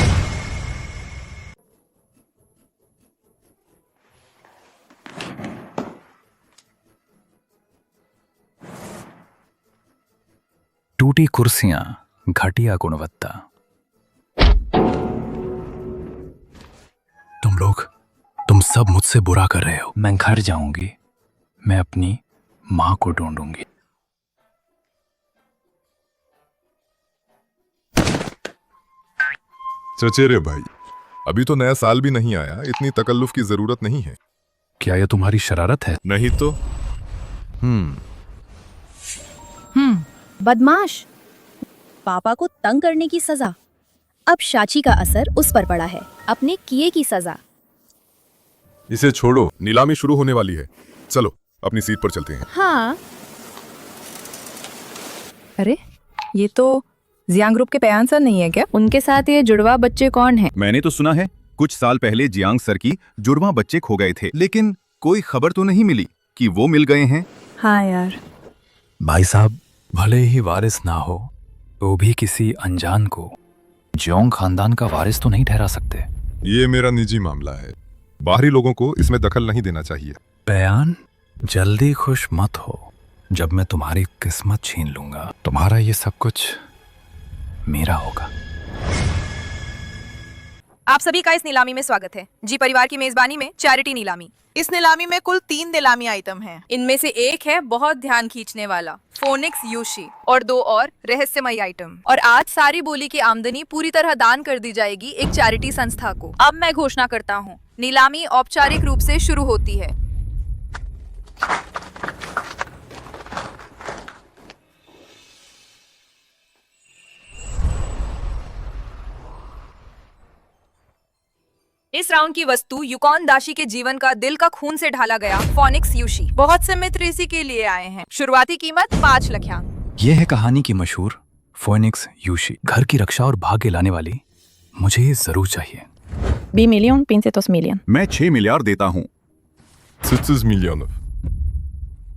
टूटी कुर्सियां, घटिया गुणवत्ता। तुम सब मुझसे बुरा कर रहे हो। मैं घर जाऊंगी, मैं अपनी मां को ढूंढूंगी। चचेरे भाई, अभी तो नया साल भी नहीं आया, इतनी तकल्लुफ की जरूरत नहीं है। क्या यह तुम्हारी शरारत है? नहीं तो। बदमाश, पापा को तंग करने की सजा। अब शाची का असर उस पर पड़ा है, अपने किए की सजा। इसे छोड़ो, नीलामी शुरू होने वाली है। चलो अपनी सीट पर चलते हैं। हाँ, अरे ये तो जियांग ग्रुप के पेयान सर नहीं है क्या? उनके साथ ये जुड़वा बच्चे कौन है? मैंने तो सुना है कुछ साल पहले जियांग सर की जुड़वा बच्चे खो गए थे, लेकिन कोई खबर तो नहीं मिली कि वो मिल गए हैं। हाँ यार। भाई साहब, भले ही वारिस ना हो तो भी किसी अनजान को जोंग खानदान का वारिस तो नहीं ठहरा सकते। ये मेरा निजी मामला है, बाहरी लोगों को इसमें दखल नहीं देना चाहिए। पेयान, जल्दी खुश मत हो। जब मैं तुम्हारी किस्मत छीन लूंगा, तुम्हारा ये सब कुछ मेरा होगा। आप सभी का इस नीलामी में स्वागत है। जी परिवार की मेजबानी में चैरिटी नीलामी। इस नीलामी में कुल 3 नीलामी आइटम हैं। इनमें से एक है बहुत ध्यान खींचने वाला फोनिक्स यूशी और 2 और रहस्यमयी आइटम। और आज सारी बोली की आमदनी पूरी तरह दान कर दी जाएगी एक चैरिटी संस्था को। अब मैं घोषणा करता हूँ, नीलामी औपचारिक रूप से शुरू होती है। इस राउंड की वस्तु युकोंग दाशी के जीवन का दिल का खून से ढाला गया फोनिक्स यूशी। बहुत से मित्र इसी के लिए आए हैं। शुरुआती कीमत 5 लाख यांग। यह है कहानी की मशहूर फोनिक्स यूशी, घर की रक्षा और भाग्य लाने वाली। मुझे ये जरूर चाहिए। 2 मिलियन, 500 मिलियन। मैं 6 मिलियन देता हूँ। 600 मिलियन।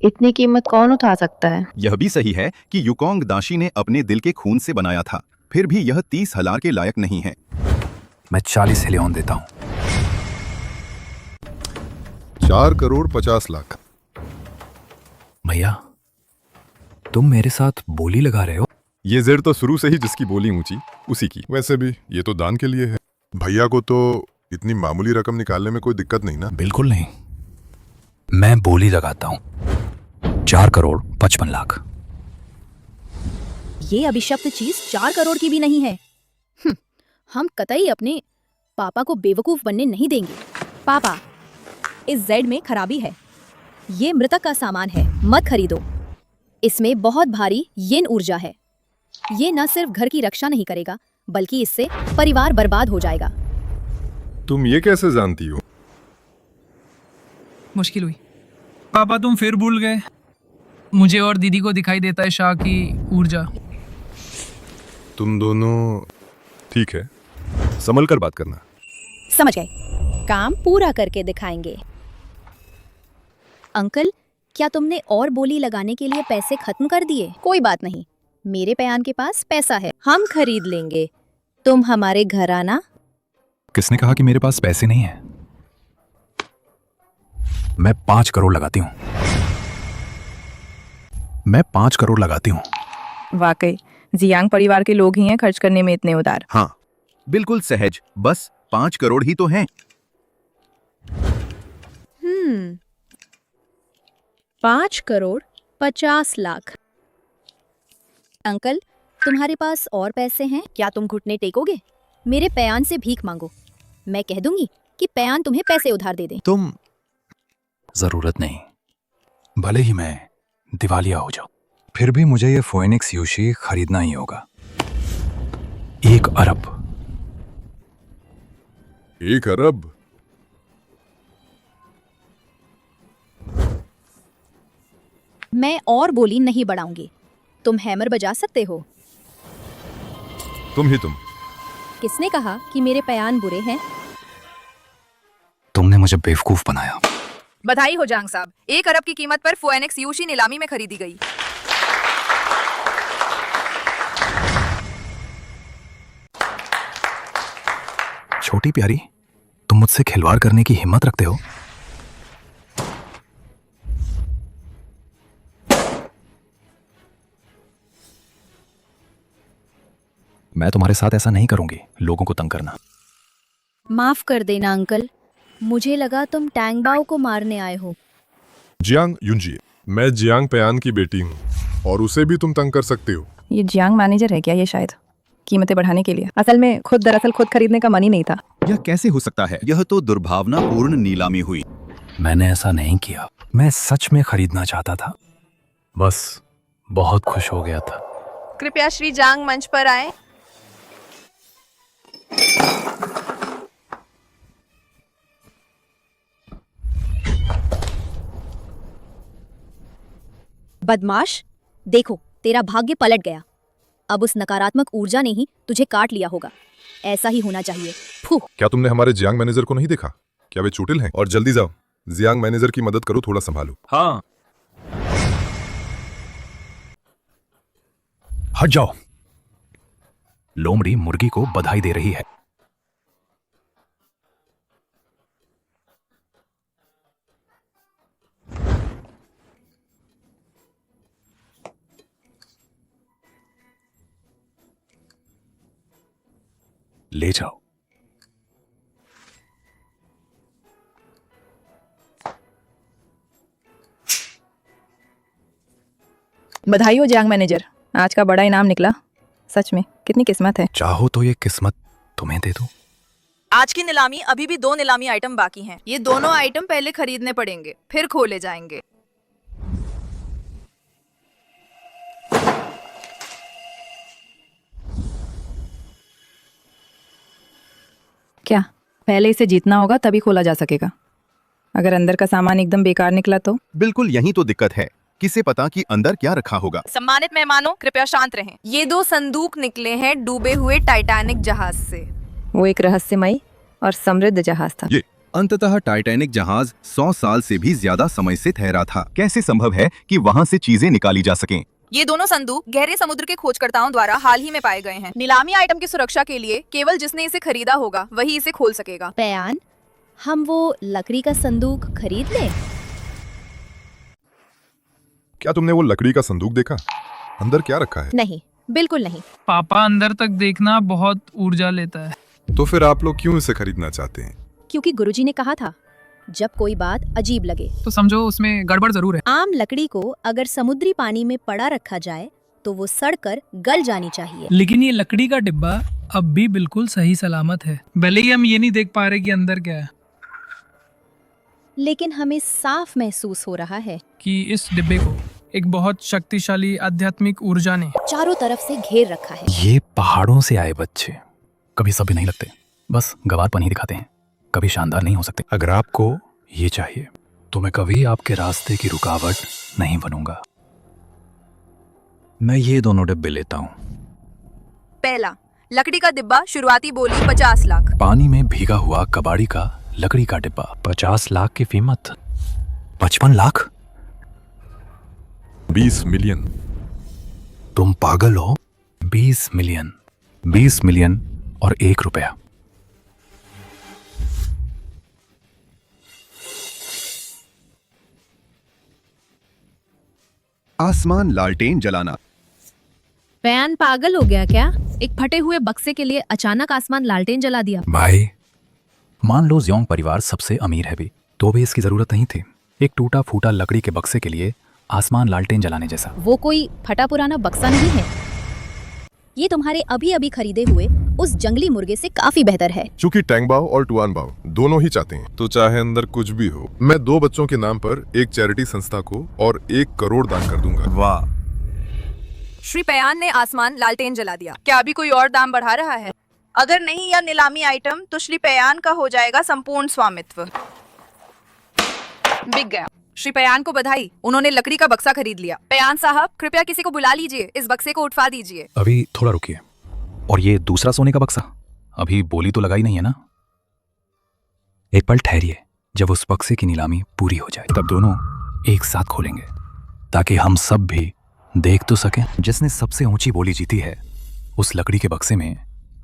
इतनी कीमत कौन उठा सकता है? यह भी सही है कि युकोंग दाशी ने अपने दिल के खून से बनाया था, फिर भी यह 30 हजार के लायक नहीं है। मैं 40 हिलियन देता हूँ। 4,50,00,000। भैया तुम मेरे साथ बोली लगा रहे हो? ये जेड तो शुरू से ही जिसकी बोली ऊंची उसी की। वैसे भी ये तो दान के लिए है। भैया को तो इतनी मामूली रकम निकालने में कोई दिक्कत नहीं ना? बिल्कुल नहीं, मैं बोली लगाता हूँ 4,55,00,000। ये अभिशप्त चीज 4 करोड़ की भी नहीं है। हम कतई अपने पापा को बेवकूफ बनने नहीं देंगे। पापा, इस जेड में खराबी है। ये मृतक का सामान है, मत खरीदो। इसमें बहुत भारी येन ऊर्जा है। ये न सिर्फ घर की रक्षा नहीं करेगा, बल्कि इससे परिवार बर्बाद हो जाएगा। तुम ये कैसे जानती हो? मुश्किल हुई। पापा तुम फिर भूल गए। मुझे और दीदी को दिखाई देता है शाह की ऊर्जा। तुम दोनों ठीक है, संभल कर बात करना। समझ गए, काम पूरा करके दिखाएंगे। अंकल, क्या तुमने और बोली लगाने के लिए पैसे खत्म कर दिए? कोई बात नहीं, मेरे पैयान के पास पैसा है, हम खरीद लेंगे। तुम हमारे घर आना। किसने कहा कि मेरे पास पैसे नहीं है? मैं 5 करोड़ लगाती हूँ। मैं 5 करोड़ लगाती हूँ। वाकई जियांग परिवार के लोग ही हैं खर्च करने में इतने उदार। हाँ, बिल्कुल सहज। बस 5 करोड़ ही तो हैं। 5,50,00,000। अंकल, तुम्हारे पास और पैसे हैं? क्या तुम घुटने टेकोगे? मेरे पैयान से भीख मांगो। मैं कह दूंगी कि पैयान तुम्हें पैसे उधार दे दे। तुम जरूरत नहीं, भले ही मैं दिवालिया हो जाऊं, फिर भी मुझे ये फोएनिक्स यूशी खरीदना ही होगा। 1 अरब। 1 अरब? मैं और बोली नहीं बढ़ाऊंगी। तुम हैमर बजा सकते हो। तुम। किसने कहा कि मेरे पैयान बुरे हैं? तुमने मुझे बेवकूफ बनाया। बधाई हो जांग साहब, 1 अरब की कीमत पर फोएनिक्स यूशी नीलामी में खरीदी गई। छोटी प्यारी, तुम मुझसे खिलवाड़ करने की हिम्मत रखते हो? मैं तुम्हारे साथ ऐसा नहीं करूंगी, लोगों को तंग करना। माफ कर देना अंकल, मुझे लगा तुम टैंगबाओ को मारने आए हो। जियांग युंजी, मैं जियांग पैयान की बेटी हूँ और उसे भी तुम तंग कर सकते हो। ये जियांग मैनेजर है क्या? ये शायद कीमतें बढ़ाने के लिए। असल में दरअसल खुद खरीदने का मन ही नहीं था। यह कैसे हो सकता है? यह तो दुर्भावनापूर्ण नीलामी हुई। मैंने ऐसा नहीं किया, मैं सच में खरीदना चाहता था, बस बहुत खुश हो गया था। कृपया श्री जांग मंच पर आए। बदमाश, देखो तेरा भाग्य पलट गया। अब उस नकारात्मक ऊर्जा ने ही तुझे काट लिया होगा। ऐसा ही होना चाहिए। फू। क्या तुमने हमारे जियांग मैनेजर को नहीं देखा? क्या वे चोटिल हैं? और जल्दी जाओ, जियांग मैनेजर की मदद करो, थोड़ा संभालो। हाँ। हट जाओ। लोमड़ी मुर्गी को बधाई दे रही है। ले जाओ। बधाई हो जियांग मैनेजर, आज का बड़ा इनाम निकला। सच में कितनी किस्मत है। चाहो तो ये किस्मत तुम्हें दे दूं। आज की नीलामी अभी भी 2 नीलामी आइटम बाकी हैं। ये दोनों आइटम पहले खरीदने पड़ेंगे, फिर खोले जाएंगे। क्या पहले इसे जीतना होगा तभी खोला जा सकेगा? अगर अंदर का सामान एकदम बेकार निकला तो? बिल्कुल यही तो दिक्कत है, किसे पता कि अंदर क्या रखा होगा। सम्मानित मेहमानों, कृपया शांत रहें। ये 2 संदूक निकले हैं डूबे हुए टाइटैनिक जहाज से। वो एक रहस्यमयी और समृद्ध जहाज था। ये अंततः टाइटैनिक जहाज 100 साल से भी ज्यादा समय से ठहरा था। कैसे संभव है कि वहां से चीजें निकाली जा सकें? ये दोनों संदूक गहरे समुद्र के खोजकर्ताओं द्वारा हाल ही में पाए गए हैं। नीलामी आइटम की सुरक्षा के लिए केवल जिसने इसे खरीदा होगा वही इसे खोल सकेगा। पैयान, हम वो लकड़ी का संदूक खरीद लें? क्या तुमने वो लकड़ी का संदूक देखा? अंदर क्या रखा है? नहीं, बिल्कुल नहीं। पापा अंदर तक देखना बहुत ऊर्जा लेता है। तो फिर आप लोग क्यों इसे खरीदना चाहते हैं? क्योंकि गुरुजी ने कहा था, जब कोई बात अजीब लगे तो समझो उसमें गड़बड़ जरूर है। आम लकड़ी को अगर समुद्री पानी में पड़ा रखा जाए तो वो सड़कर गल जानी चाहिए। लेकिन ये लकड़ी का डिब्बा अब भी बिल्कुल सही सलामत है, भले ही हम ये नहीं देख पा रहे कि अंदर क्या है। लेकिन हमें साफ महसूस हो रहा है कि इस डिब्बे को एक बहुत शक्तिशाली आध्यात्मिक ऊर्जा ने चारों तरफ से घेर रखा है। ये पहाड़ों से आए बच्चे कभी सभ्य नहीं लगते, बस गंवारपन ही दिखाते हैं, कभी शानदार नहीं हो सकते। अगर आपको ये चाहिए तो मैं कभी आपके रास्ते की रुकावट नहीं बनूंगा। मैं ये दोनों डिब्बे लेता हूँ। पहला, लकड़ी का डिब्बा, शुरुआती बोली 50 लाख। पानी में भीगा हुआ कबाड़ी का लकड़ी का डिब्बा, 50 लाख की कीमत। 55 लाख? 20 मिलियन। तुम पागल हो? 20 मिलियन, 20 मिलियन और 1 रुपया। आसमान लालटेन जलाना। बयान पागल हो गया क्या? एक फटे हुए बक्से के लिए अचानक आसमान लालटेन जला दिया। भाई, मान लो ज़ियोंग परिवार सबसे अमीर है भी, तो भी इसकी जरूरत नहीं थी। एक टूटा फूटा लकड़ी के बक्से के लिए आसमान लालटेन जलाने जैसा। वो कोई फटा पुराना बक्सा नहीं है, ये तुम्हारे अभी अभी खरीदे हुए उस जंगली मुर्गे से काफी बेहतर है। चूंकि टैंगबाओ और टुआनबाओ दोनों ही चाहते हैं, तो चाहे अंदर कुछ भी हो, मैं 2 बच्चों के नाम पर एक चैरिटी संस्था को और 1 करोड़ दान कर दूंगा। वाह, श्री पयान ने आसमान लालटेन जला दिया। क्या अभी कोई और दाम बढ़ा रहा है? अगर नहीं या नीलामी आइटम, तो श्री पयान का हो जाएगा संपूर्ण स्वामित्व। बिक गया। श्री पयान को बधाई, उन्होंने लकड़ी का बक्सा खरीद लिया। पयान साहब, कृपया किसी को बुला लीजिए, इस बक्से को उठवा दीजिए। अभी थोड़ा रुकिए। और ये दूसरा सोने का बक्सा, अभी बोली तो लगाई नहीं है ना? एक पल ठहरिए, जब उस बक्से की नीलामी पूरी हो जाए तब दोनों एक साथ खोलेंगे, ताकि हम सब भी देख तो सकें जिसने सबसे ऊंची बोली जीती है, उस लकड़ी के बक्से में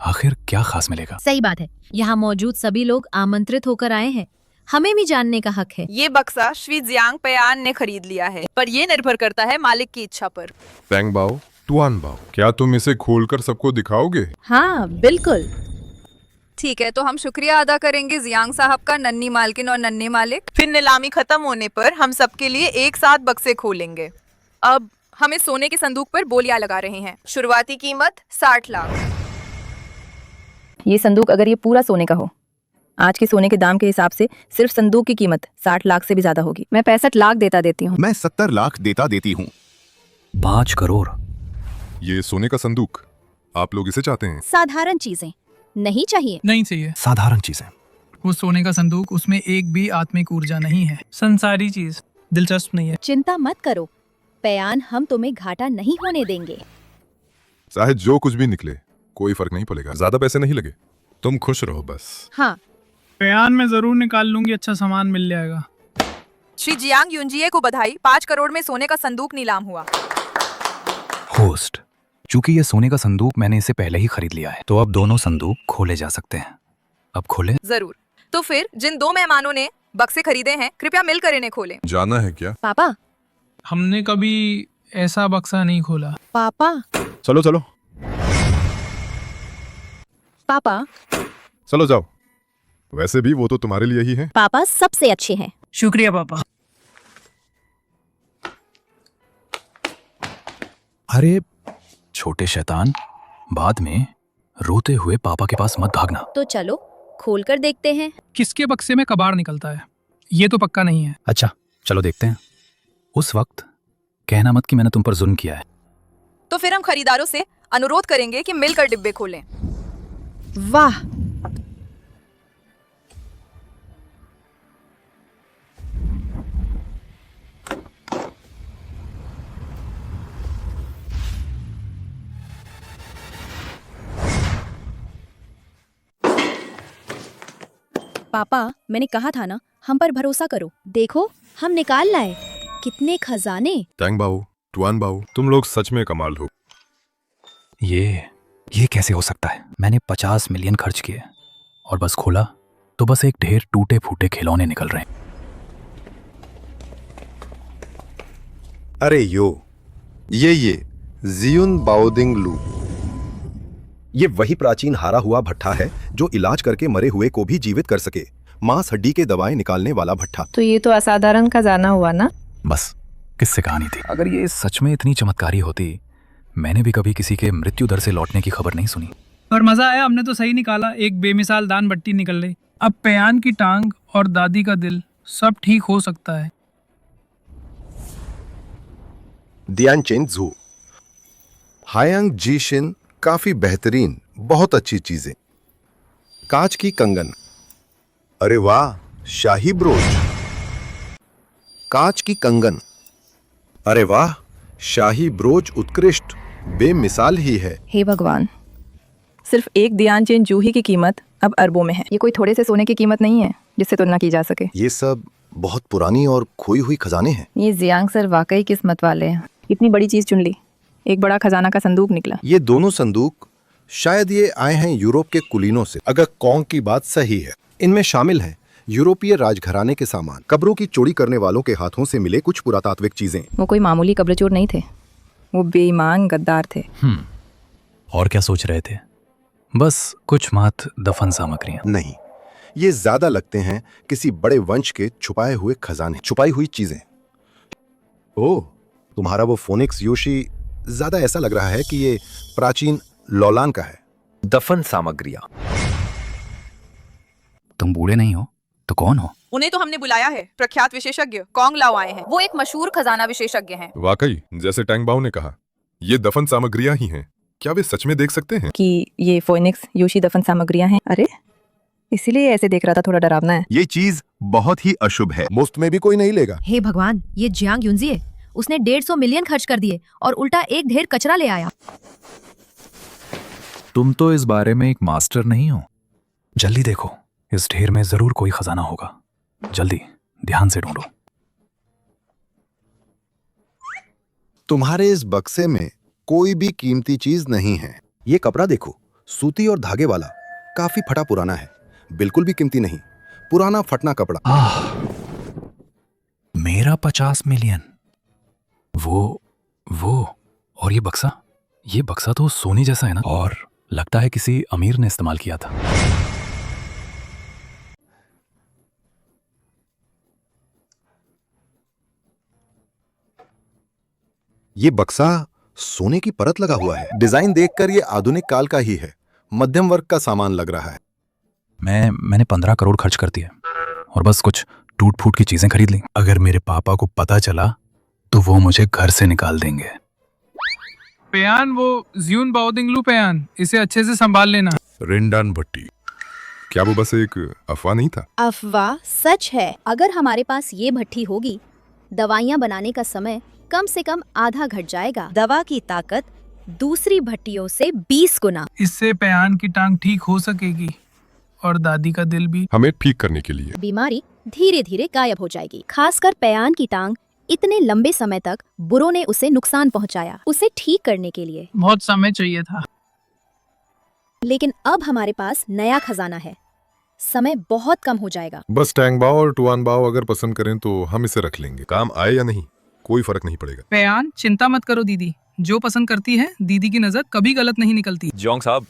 आखिर क्या खास मिलेगा। सही बात है, यहाँ मौजूद सभी लोग आमंत्रित होकर आए हैं, हमें भी जानने का हक है। ये बक्सा श्री जियांग पयान ने खरीद लिया है, पर ये निर्भर करता है मालिक की इच्छा पर। टैंगबाओ, टुआनबाओ, क्या तुम इसे खोलकर सबको दिखाओगे? हाँ बिल्कुल। ठीक है, तो हम शुक्रिया अदा करेंगे जियांग साहब का, नन्ही मालकिन और नन्हे मालिक। फिर नीलामी खत्म होने पर हम सबके लिए एक साथ बक्से खोलेंगे। अब हम इस सोने के संदूक पर बोलियां लगा रहे हैं। शुरुआती कीमत 60 लाख। ये संदूक अगर ये पूरा सोने का हो, आज के सोने के दाम के हिसाब से सिर्फ संदूक की कीमत 60 लाख से भी ज्यादा होगी। मैं 65 लाख देती हूँ। मैं 70 लाख देती हूँ। 5 करोड़। ये सोने का संदूक, आप लोग इसे चाहते हैं? साधारण चीजें नहीं चाहिए। नहीं चाहिए। साधारण चीजें। वो सोने का संदूक, उसमें एक भी आत्मिक ऊर्जा नहीं है, संसारी चीज दिलचस्प नहीं है। चिंता मत करो पयान, हम तुम्हें घाटा नहीं होने देंगे। चाहे जो कुछ भी निकले, कोई फर्क नहीं पड़ेगा। ज्यादा पैसे नहीं लगे, तुम खुश रहो बस। हाँ, बयान में जरूर निकाल लूंगी, अच्छा सामान मिल जाएगा। श्री जियांग यूनजिए को बधाई, 5 करोड़ में सोने का संदूक नीलाम हुआ। होस्ट, चूंकि ये सोने का संदूक मैंने इसे पहले ही खरीद लिया है, तो अब दोनों संदूक खोले जा सकते हैं। अब खोले? जरूर। तो फिर जिन 2 मेहमानों ने बक्से खरीदे हैं, कृपया मिलकर इन्हें खोलें। जाना है क्या? पापा। हमने कभी ऐसा बक्सा नहीं खोला। पापा। चलो चलो पापा। चलो जाओ, वैसे भी वो तो तुम्हारे लिए ही है। पापा सबसे अच्छे हैं। शुक्रिया पापा। अरे छोटे शैतान, बाद में रोते हुए पापा के पास मत भागना। तो चलो खोलकर देखते हैं। किसके बक्से में कबाड़ निकलता है, ये तो पक्का नहीं है। अच्छा चलो देखते हैं। उस वक्त कहना मत कि मैंने तुम पर जुल्म किया है। तो फिर हम खरीदारों से अनुरोध करेंगे कि मिलकर डिब्बे खोलें। वाह, पापा मैंने कहा था ना, हम पर भरोसा करो। देखो हम निकाल लाए कितने खजाने। टैंगबाओ, टुआनबाओ, तुम लोग सच में कमाल हो। ये कैसे हो सकता है? मैंने 50 मिलियन खर्च किए और बस खोला तो बस एक ढेर टूटे फूटे खिलौने निकल रहे हैं। अरे ये जियुन बाओदिंग लू। ये वही प्राचीन हारा हुआ भट्ठा है जो इलाज करके मरे हुए को भी जीवित कर सके। मांस हड्डी के दवाएं निकालने वाला भट्ठा। तो ये तो असाधारण खजाना हुआ ना। बस किससे कहानी थी। अगर ये सच में इतनी चमत्कारी होती, मैंने भी कभी किसी के मृत्यु दर से लौटने की खबर नहीं सुनी। और मजा आया, हमने तो सही निकाला। एक बेमिसाल दान बट्टी निकल रही। अब पेयान की टांग और दादी का दिल सब ठीक हो सकता है। दियानचेन जू। हायांग जीशिन काफी बेहतरीन, बहुत अच्छी चीजें। कांच की कंगन। अरे वाह, शाही ब्रोच। कांच की कंगन। अरे वाह, शाही ब्रोच उत्कृष्ट, बेमिसाल ही है। हे भगवान, सिर्फ एक ध्यानचंद जूही की कीमत अब अरबों में है। ये कोई थोड़े से सोने की कीमत नहीं है जिससे तुलना की जा सके। ये सब बहुत पुरानी और खोई हुई खजाने हैं। ये जियांग सर वाकई किस्मत वाले हैं। इतनी बड़ी चीज चुन ली। एक बड़ा खजाना का संदूक निकला। ये दोनों संदूक शायद ये आए हैं यूरोप के कुलीनों से, अगर कौंग की बात सही है। इनमें शामिल हैं यूरोपीय राजघराने के सामान, कब्रों की चोरी करने वालों के हाथों से मिले कुछ पुरातात्विक चीजें। वो कोई मामूली कब्रचोर नहीं थे, वो बेईमान गद्दार थे। और क्या सोच रहे थे? बस कुछ मात दफन सामग्रियां। नहीं, ये ज्यादा लगते हैं किसी बड़े वंश के छुपाए हुए खजाने, छुपाई हुई चीजें। ओह, तुम्हारा वो फोनिक्स योशी ज्यादा ऐसा लग रहा है कि ये प्राचीन लौलान का है। दफन सामग्रियां। तुम बूढ़े नहीं हो तो कौन हो? उन्हें तो हमने बुलाया है, प्रख्यात विशेषज्ञ कॉन्ग लाओ आए हैं। वो एक मशहूर खजाना विशेषज्ञ हैं। वाकई, जैसे टैंगबाओ ने कहा, ये दफन सामग्रियां ही हैं। क्या वे सच में देख सकते हैं कि ये फोनिक्स योशी दफन सामग्रियां हैं? अरे, इसीलिए ऐसे देख रहा था, थोड़ा डरावना है। ये चीज बहुत ही अशुभ है, मुफ्त में भी कोई नहीं लेगा। हे भगवान, ये जियांग युनजी है। उसने 150 मिलियन खर्च कर दिए और उल्टा एक ढेर कचरा ले आया। तुम तो इस बारे में एक मास्टर नहीं हो। जल्दी देखो, इस ढेर में जरूर कोई खजाना होगा। जल्दी, ध्यान से ढूंढो। तुम्हारे इस बक्से में कोई भी कीमती चीज नहीं है। ये कपड़ा देखो, सूती और धागे वाला, काफी फटा पुराना है, बिल्कुल भी कीमती नहीं, पुराना फटना कपड़ा। मेरा 50 मिलियन। वो और ये बक्सा तो सोने जैसा है ना, और लगता है किसी अमीर ने इस्तेमाल किया था। ये बक्सा सोने की परत लगा हुआ है। डिजाइन देखकर ये आधुनिक काल का ही है, मध्यम वर्ग का सामान लग रहा है। मैंने 15 करोड़ खर्च कर दिए और बस कुछ टूट फूट की चीजें खरीद ली। अगर मेरे पापा को पता चला तो वो मुझे घर से निकाल देंगे। पेयान, वो जियुन बाओदिंग लू पेयान, इसे अच्छे से संभाल लेना। रिंडान भट्टी, क्या वो बस एक अफवाह नहीं था? अफवाह सच है। अगर हमारे पास ये भट्टी होगी, दवाइयाँ बनाने का समय कम से कम आधा घट जाएगा। दवा की ताकत दूसरी भट्टियों से 20 गुना। इससे पेयान की टांग ठीक हो सकेगी और दादी का दिल भी। हमें ठीक करने के लिए बीमारी धीरे धीरे गायब हो जाएगी। खासकर पेयान की टांग, इतने लंबे समय तक बुरों ने उसे नुकसान पहुंचाया। उसे ठीक करने के लिए बहुत समय चाहिए था। लेकिन अब हमारे पास नया खजाना है, समय बहुत कम हो जाएगा। बस टैंगबाओ और टुआनबाओ अगर पसंद करें तो हम इसे रख लेंगे। काम आए या नहीं, कोई फर्क नहीं पड़ेगा। पेयान, चिंता मत करो दीदी, जो पसंद करती है दीदी की नजर कभी गलत नहीं निकलती। जोंग साहब,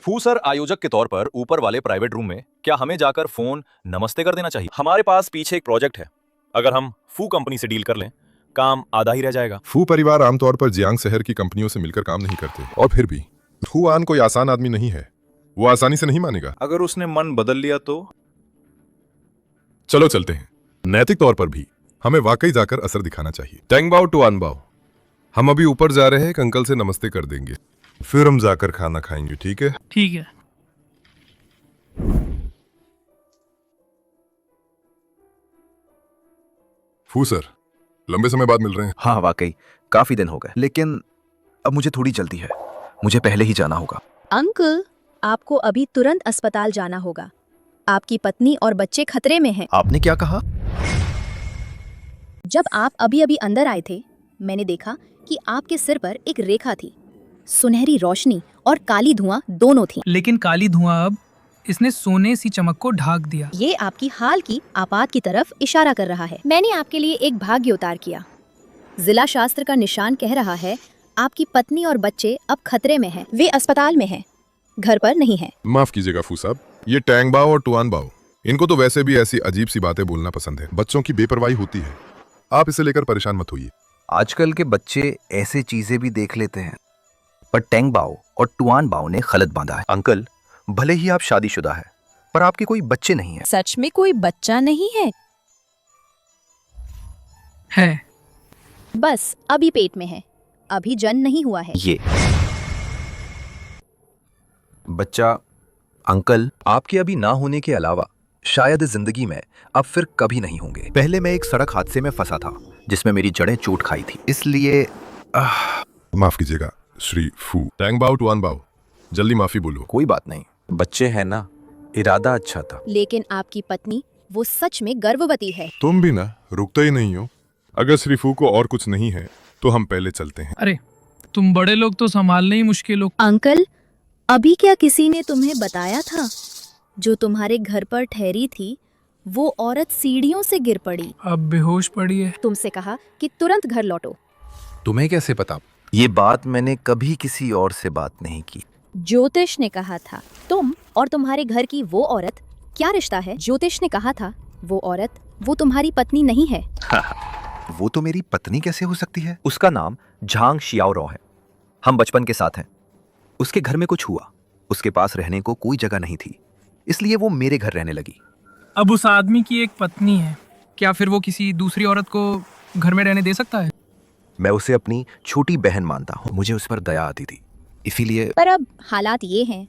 फू सर आयोजक के तौर पर ऊपर वाले प्राइवेट रूम में क्या हमें जाकर फोन नमस्ते कर देना चाहिए? हमारे पास पीछे एक प्रोजेक्ट है, अगर हम फू कंपनी से डील कर लें, काम आधा ही रह जाएगा। फू परिवार आमतौर पर जियांग शहर की कंपनियों से मिलकर काम नहीं करते, और फिर भी फू आन कोई आसान आदमी नहीं है, वो आसानी से नहीं मानेगा। अगर उसने मन बदल लिया तो? चलो चलते हैं। नैतिक तौर पर भी हमें वाकई जाकर असर दिखाना चाहिए। टैंगबाओ टुआनबाओ, हम अभी ऊपर जा रहे हैं, एक अंकल से नमस्ते कर देंगे, फिर हम जाकर खाना खाएंगे, ठीक है? ठीक है। फू सर, लंबे समय बाद मिल रहे हैं। हाँ वाकई, काफी दिन हो गए, लेकिन अब मुझे थोड़ी जल्दी है, मुझे पहले ही जाना होगा। अंकल, आपको अभी तुरंत अस्पताल जाना होगा। आपकी पत्नी और बच्चे खतरे में हैं। आपने क्या कहा? जब आप अभी अभी अंदर आए थे, मैंने देखा कि आपके सिर पर एक रेखा थी। सुनहरी रोशनी और काली धुआं दोनों थी। लेकिन काली धुआं अब इसने सोने सी चमक को ढाक दिया। ये आपकी हाल की आपात की तरफ इशारा कर रहा है। मैंने आपके लिए एक भाग्य उतार किया। जिला शास्त्र का निशान कह रहा है आपकी पत्नी और बच्चे अब खतरे में हैं। वे अस्पताल में हैं, घर पर नहीं हैं। माफ कीजिएगा फू साहब, ये टैंग बाओ और टुआन बाओ, इनको तो वैसे भी ऐसी अजीब सी बातें बोलना पसंद है। बच्चों की बेपरवाही होती है, आप इसे लेकर परेशान मत होइए। आजकल के बच्चे ऐसे चीजें भी देख लेते हैं। पर टेंग बाओ और टुआन बाओ ने गलत बांधा है। अंकल, भले ही आप शादीशुदा है, पर आपके कोई बच्चे नहीं हैं। सच में कोई बच्चा नहीं है? है। बस अभी पेट में है, अभी जन्म नहीं हुआ है। ये बच्चा, अंकल, आपके अभी ना होने के अलावा शायद जिंदगी में अब फिर कभी नहीं होंगे। पहले मैं एक सड़क हादसे में फंसा था जिसमें मेरी जड़ें चोट खाई थी, इसलिए माफ कीजिएगा श्री फू। टैंग बाओ टुआन बाओ, जल्दी माफी बोलो। कोई बात नहीं, बच्चे हैं ना, इरादा अच्छा था। लेकिन आपकी पत्नी वो सच में गर्भवती है। तुम भी ना रुकते ही नहीं हो। अगर श्री फू को और कुछ नहीं है तो हम पहले चलते हैं। अरे तुम बड़े लोग तो संभालने ही मुश्किल हो। अंकल, अभी क्या किसी ने तुम्हें बताया था जो तुम्हारे घर पर ठहरी थी वो औरत सीढ़ियों से गिर पड़ी। अब बेहोश पड़ी है। तुमसे कहा कि तुरंत घर लौटो। तुम्हें कैसे पता? ये बात मैंने कभी किसी और से बात नहीं की। ज्योतिष ने कहा था। तुम और तुम्हारे घर की वो औरत क्या रिश्ता है? ज्योतिष ने कहा था वो औरत वो तुम्हारी पत्नी नहीं है। वो तो मेरी पत्नी कैसे हो सकती है? उसका नाम झांग शियाओ है। हम बचपन के साथ हैं। उसके घर में कुछ हुआ, उसके पास रहने को कोई जगह नहीं थी, इसलिए वो मेरे घर रहने लगी। अब उस आदमी की एक पत्नी है, क्या फिर वो किसी दूसरी औरत को घर में रहने दे सकता है? मैं उसे अपनी छोटी बहन मानता हूँ, मुझे उस पर दया आती थी, इसीलिए। पर अब हालात ये हैं,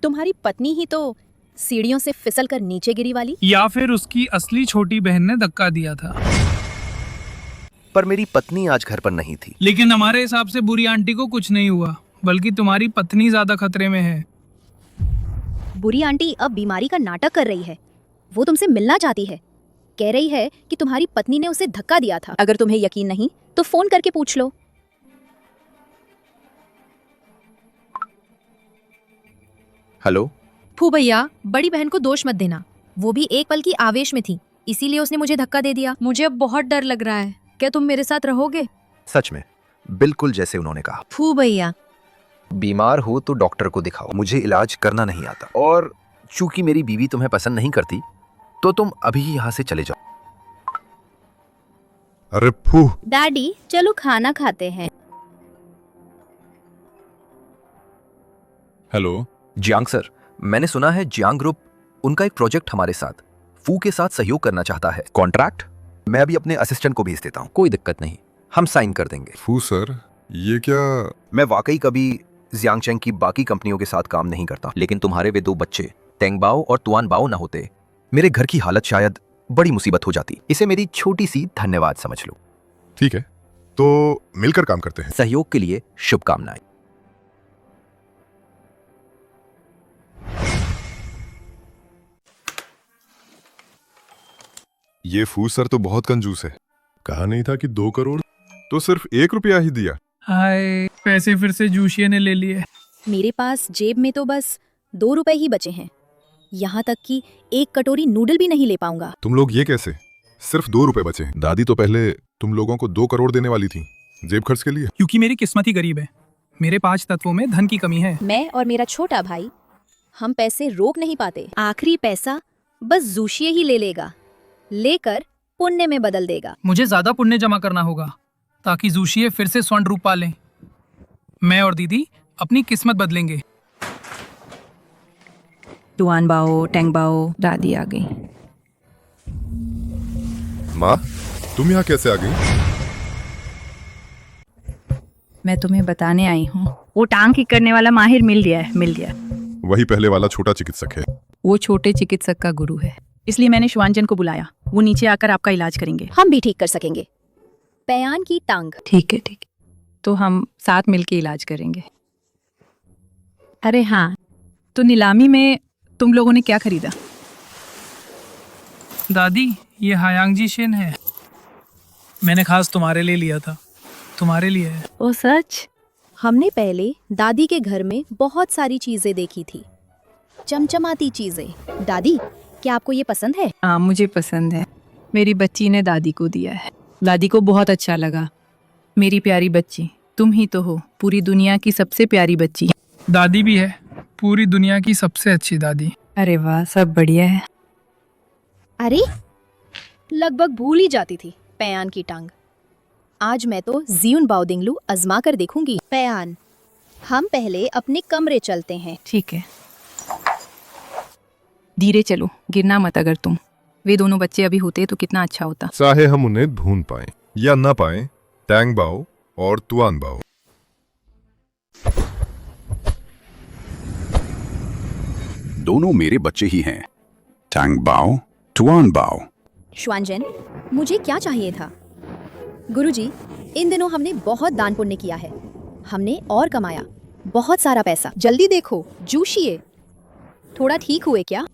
तुम्हारी पत्नी ही तो सीढ़ियों से फिसल कर नीचे गिरी वाली। या फिर उसकी असली छोटी बहन ने धक्का दिया था। पर मेरी पत्नी आज घर पर नहीं थी। लेकिन हमारे हिसाब से बुरी आंटी को कुछ नहीं हुआ, बल्कि तुम्हारी पत्नी ज्यादा खतरे में है। बुरी आंटी अब बीमारी का नाटक कर रही है। वो तुमसे मिलना चाहती है, कह रही है कि तुम्हारी पत्नी ने उसे धक्का दिया था। अगर तुम्हें यकीन नहीं तो फोन करके पूछ लो। हेलो। फू भैया, बड़ी बहन को दोष मत देना। वो भी एक पल की आवेश में थी, इसीलिए उसने मुझे धक्का दे दिया। मुझे अब बहुत डर लग रहा है। क्या तुम मेरे साथ रहोगे? सच में, बिल्कुल जैसे उन्होंने कहा। फू भैया, बीमार हो तो डॉक्टर को दिखाओ, मुझे इलाज करना नहीं आता। और चूंकि मेरी बीवी तुम्हें पसंद नहीं करती तो तुम अभी ही यहाँ से चले जाओ। अरे फू। डैडी, चलो खाना खाते हैं। हेलो। जियांग सर, मैंने सुना है जियांग ग्रुप, उनका एक प्रोजेक्ट हमारे साथ फू के साथ सहयोग करना चाहता है। कॉन्ट्रैक्ट मैं अभी अपने असिस्टेंट को भेज देता हूँ, कोई दिक्कत नहीं, हम साइन कर देंगे। फू सर, ये क्या? मैं वाकई कभी जियांगचेंग की बाकी कंपनियों के साथ काम नहीं करता, लेकिन तुम्हारे वे दो बच्चे टेंग बाओ और तुआन बाओ ना होते, मेरे घर की हालत शायद बड़ी मुसीबत हो जाती। इसे मेरी छोटी सी धन्यवाद समझ लो। ठीक है, तो मिलकर काम करते हैं। सहयोग के लिए शुभकामनाएं। ये फू सर तो बहुत कंजूस है। कहा नहीं था कि 2 करोड़, तो सिर्फ 1 रुपया ही दिया। हाय, पैसे फिर से जूशिया ने ले लिए। मेरे पास जेब में तो बस 2 रुपए ही बचे हैं। यहाँ तक कि 1 कटोरी नूडल भी नहीं ले पाऊंगा। तुम लोग ये कैसे? सिर्फ 2 रुपए बचे। दादी तो पहले तुम लोगों को 2 करोड़ देने वाली थी जेब खर्च के लिए। क्योंकि मेरी किस्मत ही गरीब है। मेरे 5 तत्वों में धन की कमी है। मैं और मेरा छोटा भाई, हम पैसे रोक नहीं पाते। आखिरी पैसा बस जूशिये ही ले लेगा, लेकर पुण्य में बदल देगा। मुझे ज्यादा पुण्य जमा करना होगा ताकि जूशिये फिर से स्वर्ण रूप पा लें। मैं और दीदी अपनी किस्मत बदलेंगे। टुआन बाओ, टेंग बाओ, दादी आ गई। माँ, तुम यहाँ कैसे आ गई? मैं तुम्हें बताने आई हूँ, वो टांग ठीक करने वाला माहिर मिल गया। वही पहले वाला छोटा चिकित्सक है। वो छोटे चिकित्सक का गुरु है, इसलिए मैंने श्वानजन को बुलाया। वो नीचे आकर आपका इलाज करेंगे। हम भी ठीक कर सकेंगे। पयान की टांग। ठीक है, तो हम साथ मिलके इलाज करेंगे। अरे हाँ, तो नीलामी में तुम लोगों ने क्या खरीदा? दादी, ये हायांगजी शेन है। मैंने खास तुम्हारे लिए लिया था। तुम्हारे लिए है। ओ सच? हमने पहले दादी के घर में बहुत सारी चीजें देखी थी, चमचमाती चीजें। दादी, क्या आपको ये पसंद है? हाँ, मुझे पसंद है। मेरी बच्ची ने दादी को दिया है। दादी को बहुत अच्छा लगा। मेरी प्यारी बच्ची, तुम ही तो हो पूरी दुनिया की सबसे प्यारी बच्ची। दादी भी है पूरी दुनिया की सबसे अच्छी दादी। अरे वाह, सब बढ़िया है। अरे, लगभग भूल ही जाती थी पैयान की टांग। आज मैं तो जियुन बाओदिंगलू आजमा कर देखूंगी। पैयान, हम पहले अपने कमरे चलते हैं। ठीक है, धीरे चलो, गिरना मत। अगर तुम वे दोनों बच्चे अभी होते तो कितना अच्छा होता। चाहे हम उन्हें ढूंढ पाए या न पाए, टैंग बाओ और तुआन बाओ दोनों मेरे बच्चे ही हैं। टैंग बाओ, टुआन बाओ। श्वानजेन, मुझे क्या चाहिए था? गुरुजी, इन दिनों हमने बहुत दान पुण्य किया है। हमने और कमाया बहुत सारा पैसा। जल्दी देखो, जूशिए। थोड़ा ठीक हुए क्या?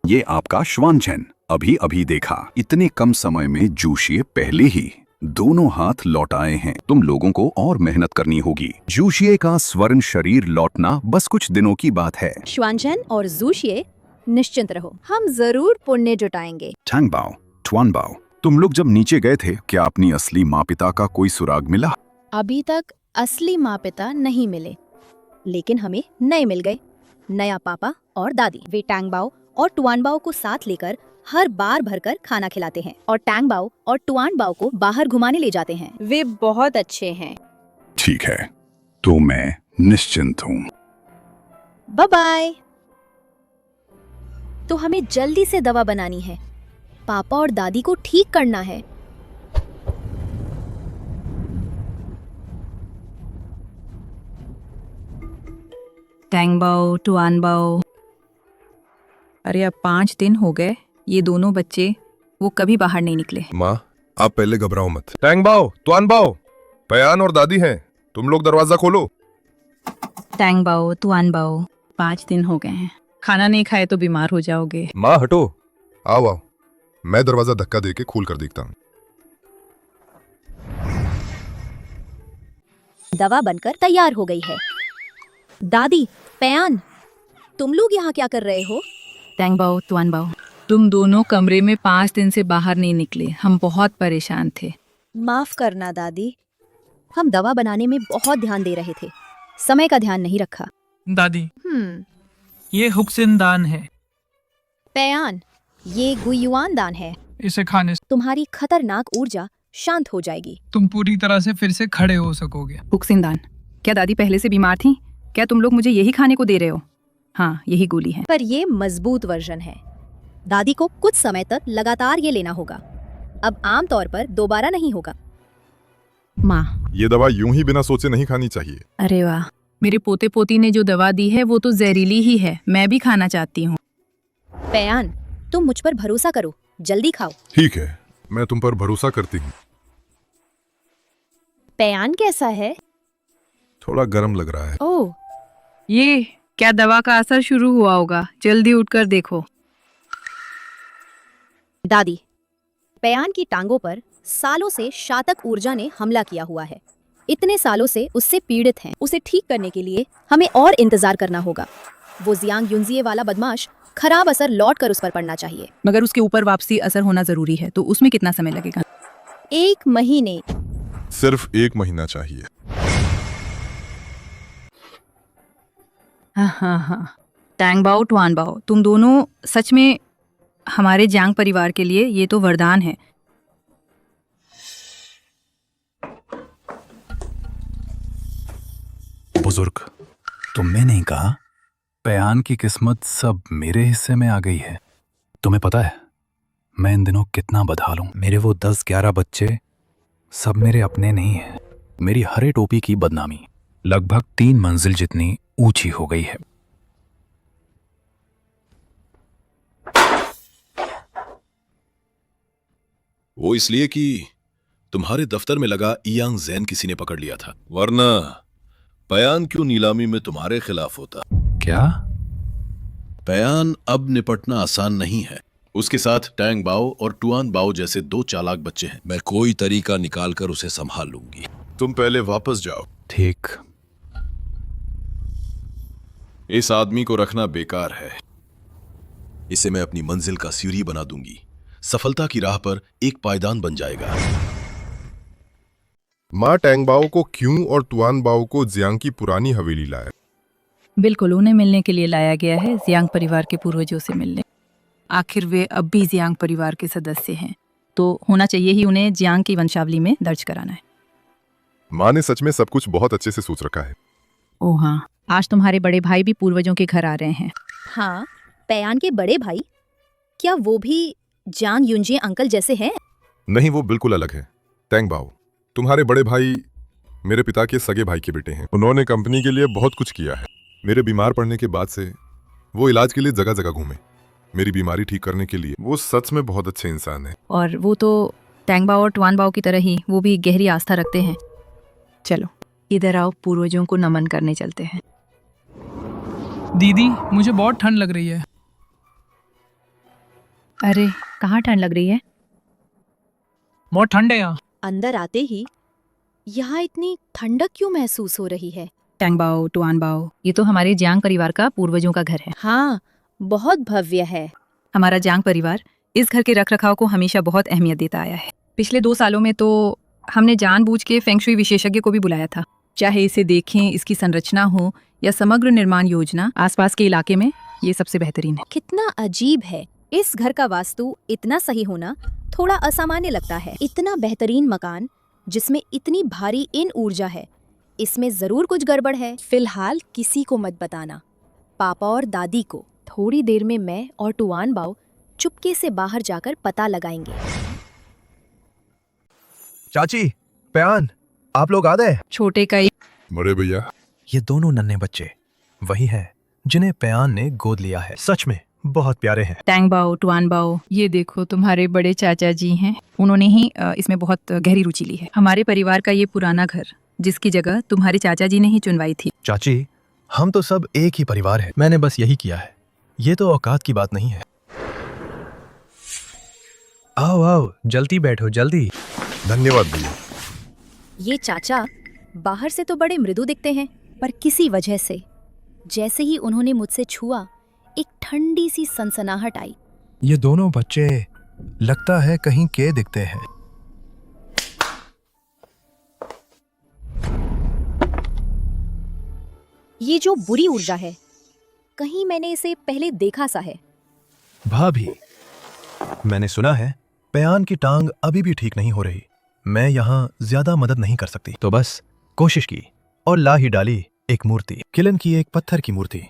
ये आपका श्वानजेन। अभी अभी देखा। इतने कम समय में जूशिए पहले ही दोनों हाथ लौटाए हैं। तुम लोगों को और मेहनत करनी होगी। जूशिए का स्वर्ण शरीर लौटना बस कुछ दिनों की बात है। श्वानजेन और जूशिए, निश्चिंत रहो, हम जरूर पुण्य जुटाएंगे। टैंग बाओ, टुआन बाओ, तुम लोग जब नीचे गए थे, क्या अपनी असली माँ पिता का कोई सुराग मिला? अभी तक असली माँ पिता नहीं मिले, लेकिन हमें नए मिल गए। नया पापा और दादी। वे टैंग बाओ और टुआन बाओ को साथ लेकर हर बार भरकर खाना खिलाते हैं और टैंग बाओ और टुआन बाओ को बाहर घुमाने ले जाते हैं। वे बहुत अच्छे हैं। ठीक है, तो मैं निश्चिंत हूँ। Bye bye. तो हमें जल्दी से दवा बनानी है। पापा और दादी को ठीक करना है। टैंग बाओ, टुआन बाओ। अरे, अब 5 दिन हो गए, ये दोनों बच्चे वो कभी बाहर नहीं निकले। माँ, आप पहले घबराओ मत। टैंग बाओ, तुआन बाओ, पैयान और दादी हैं। तुम लोग दरवाजा खोलो। टैंग बाओ, टुआन बाओ, 5 दिन हो गए हैं। खाना नहीं खाए तो बीमार हो जाओगे। माँ हटो। आओ आओ, मैं दरवाजा धक्का देके खोल कर देखता हूँ। दवा बनकर तैयार हो गई है। दादी, पैयान, तुम लोग यहाँ क्या कर रहे हो? टैंग बाओ, टुआन बाओ, तुम दोनों कमरे में 5 दिन से बाहर नहीं निकले। हम बहुत परेशान थे। माफ करना दादी, हम दवा बनाने में बहुत ध्यान दे रहे थे, समय का ध्यान नहीं रखा। दादी, ये हुक्सिन दान है। पैयान, ये गुयुआन दान है। इसे खाने से तुम्हारी खतरनाक ऊर्जा शांत हो जाएगी। तुम पूरी तरह से फिर से खड़े हो सकोगे। हुक्सिनदान, क्या दादी पहले से बीमार थी? क्या तुम लोग मुझे यही खाने को दे रहे हो? हाँ, यही गोली है। पर ये मजबूत वर्जन है। दादी को कुछ समय तक लगातार ये लेना होगा। अब आम तौर पर दोबारा नहीं होगा। माँ, ये दवा यूं ही बिना सोचे नहीं खानी चाहिए। अरे वाह, मेरे पोते पोती ने जो दवा दी है वो तो जहरीली ही है। मैं भी खाना चाहती हूँ। पैयान, तुम मुझ पर भरोसा करो, जल्दी खाओ। ठीक है, मैं तुम पर भरोसा करती हूँ। पैयान कैसा है? थोड़ा गर्म लग रहा है। ओह, ये क्या दवा का असर शुरू हुआ होगा? जल्दी उठकर देखो। दादी, पैयान की टांगों पर सालों से शातक ऊर्जा ने हमला किया हुआ है। इतने सालों से उससे पीड़ित हैं। उसे ठीक करने के लिए हमें और इंतजार करना होगा। वो जियांग युनजिए वाला बदमाश खराब असर लौट कर उस पर पड़ना चाहिए। मगर उसके ऊपर वापसी असर होना जरूरी है, तो उसमें कितना समय लगेगा? 1 महीने। सिर्फ 1 महीना चाहिए। हाँ। टैंग बाओ, टुआन बाओ, तुम दोनों सच में हमारे जांग परिवार के लिए ये तो वरदान है। बुजुर्ग, तुमने नहीं कहा पैयान की किस्मत सब मेरे हिस्से में आ गई है? तुम्हें पता है मैं इन दिनों कितना बदहाल हूं। मेरे वो 10-11 बच्चे सब मेरे अपने नहीं हैं। मेरी हरे टोपी की बदनामी लगभग 3 मंजिल जितनी ऊंची हो गई है। वो इसलिए कि तुम्हारे दफ्तर में लगा इयांग जैन किसी ने पकड़ लिया था, वरना पैयान क्यों नीलामी में तुम्हारे खिलाफ होता? क्या? पैयान अब निपटना आसान नहीं है। उसके साथ टैंग बाओ और टुआन बाओ जैसे 2 चालाक बच्चे हैं। मैं कोई तरीका निकालकर उसे संभाल लूंगी। तुम पहले वापस जाओ। ठीक। इस आदमी को रखना बेकार है। इसे मैं अपनी मंजिल का सीढ़ी बना दूंगी। सफलता की राह पर एक पायदान बन जाएगा। माँ टैंगबाओ को क्यों और तुआन बाओ को जियांग की पुरानी हवेली लाया? बिल्कुल उन्हें मिलने के लिए लाया गया है, जियांग परिवार के पूर्वजों से मिलने। आखिर वे अब भी जियांग परिवार के सदस्य हैं, तो होना चाहिए ही उन्हें जियांग की वंशावली में दर्ज कराना है। माँ ने सच में सब कुछ बहुत अच्छे से सोच रखा है। ओह हाँ, आज तुम्हारे बड़े भाई भी पूर्वजों के घर आ रहे हैं। हाँ, पयान के बड़े भाई? क्या वो भी जांग युनजे अंकल जैसे हैं? नहीं, वो बिल्कुल अलग है। टैंगबाओ, तुम्हारे बड़े भाई मेरे पिता के सगे भाई के बेटे हैं। उन्होंने कंपनी के लिए बहुत कुछ किया है। मेरे बीमार पड़ने के बाद से वो इलाज के लिए जगह जगह घूमे। मेरी बीमारी ठीक करने के लिए वो सच में बहुत अच्छे इंसान है। और वो तो टैंगबाओ और टुआनबाओ की तरह ही वो भी गहरी आस्था रखते हैं। चलो इधर आओ, पूर्वजों को नमन करने चलते हैं। दीदी, मुझे बहुत ठंड लग रही है। अरे कहाँ ठंड लग रही है? बहुत ठंड है यहाँ। अंदर आते ही यहाँ इतनी ठंडक क्यों महसूस हो रही है? टैंगबाओ, टुआनबाओ, ये तो हमारे जियांग परिवार का पूर्वजों का घर है। हाँ, बहुत भव्य है। हमारा जियांग परिवार इस घर के रखरखाव को हमेशा बहुत अहमियत देता आया है। पिछले 2 सालों में तो हमने जानबूझ के फेंगशुई विशेषज्ञ को भी बुलाया था। चाहे इसे देखें, इसकी संरचना हो या समग्र निर्माण योजना, आसपास के इलाके में ये सबसे बेहतरीन है। कितना अजीब है, इस घर का वास्तु इतना सही होना थोड़ा असामान्य लगता है। इतना बेहतरीन मकान जिसमें इतनी भारी इन ऊर्जा है, इसमें जरूर कुछ गड़बड़ है। फिलहाल किसी को मत बताना, पापा और दादी को। थोड़ी देर में मैं और टुआन बाओ चुपके से बाहर जाकर पता लगाएंगे। चाची, प्यान, आप लोग आ गए? छोटे का बड़े भैया, ये दोनों नन्हे बच्चे वही हैं जिन्हें प्यान ने गोद लिया है। सच में बहुत प्यारे हैं। टैंगबाओ, टुआनबाओ, ये देखो तुम्हारे बड़े चाचा जी हैं। उन्होंने ही इसमें बहुत गहरी रुचि ली है। हमारे परिवार का ये पुराना घर, जिसकी जगह तुम्हारे चाचा जी ने ही चुनवाई थी। चाची, हम तो सब एक ही परिवार है। मैंने बस यही किया है। ये तो औकात की बात नहीं है। आओ आओ, जल्दी बैठो, जल्दी। धन्यवाद भैया। ये चाचा बाहर से तो बड़े मृदु दिखते हैं, पर किसी वजह से जैसे ही उन्होंने मुझसे छुआ, एक ठंडी सी सनसनाहट आई। ये दोनों बच्चे लगता है कहीं के दिखते हैं। ये जो बुरी ऊर्जा है, कहीं मैंने इसे पहले देखा सा है। भाभी, मैंने सुना है प्यान की टांग अभी भी ठीक नहीं हो रही। मैं यहाँ ज्यादा मदद नहीं कर सकती, तो बस कोशिश की और ला ही डाली एक मूर्ति, किलन की एक पत्थर की मूर्ति।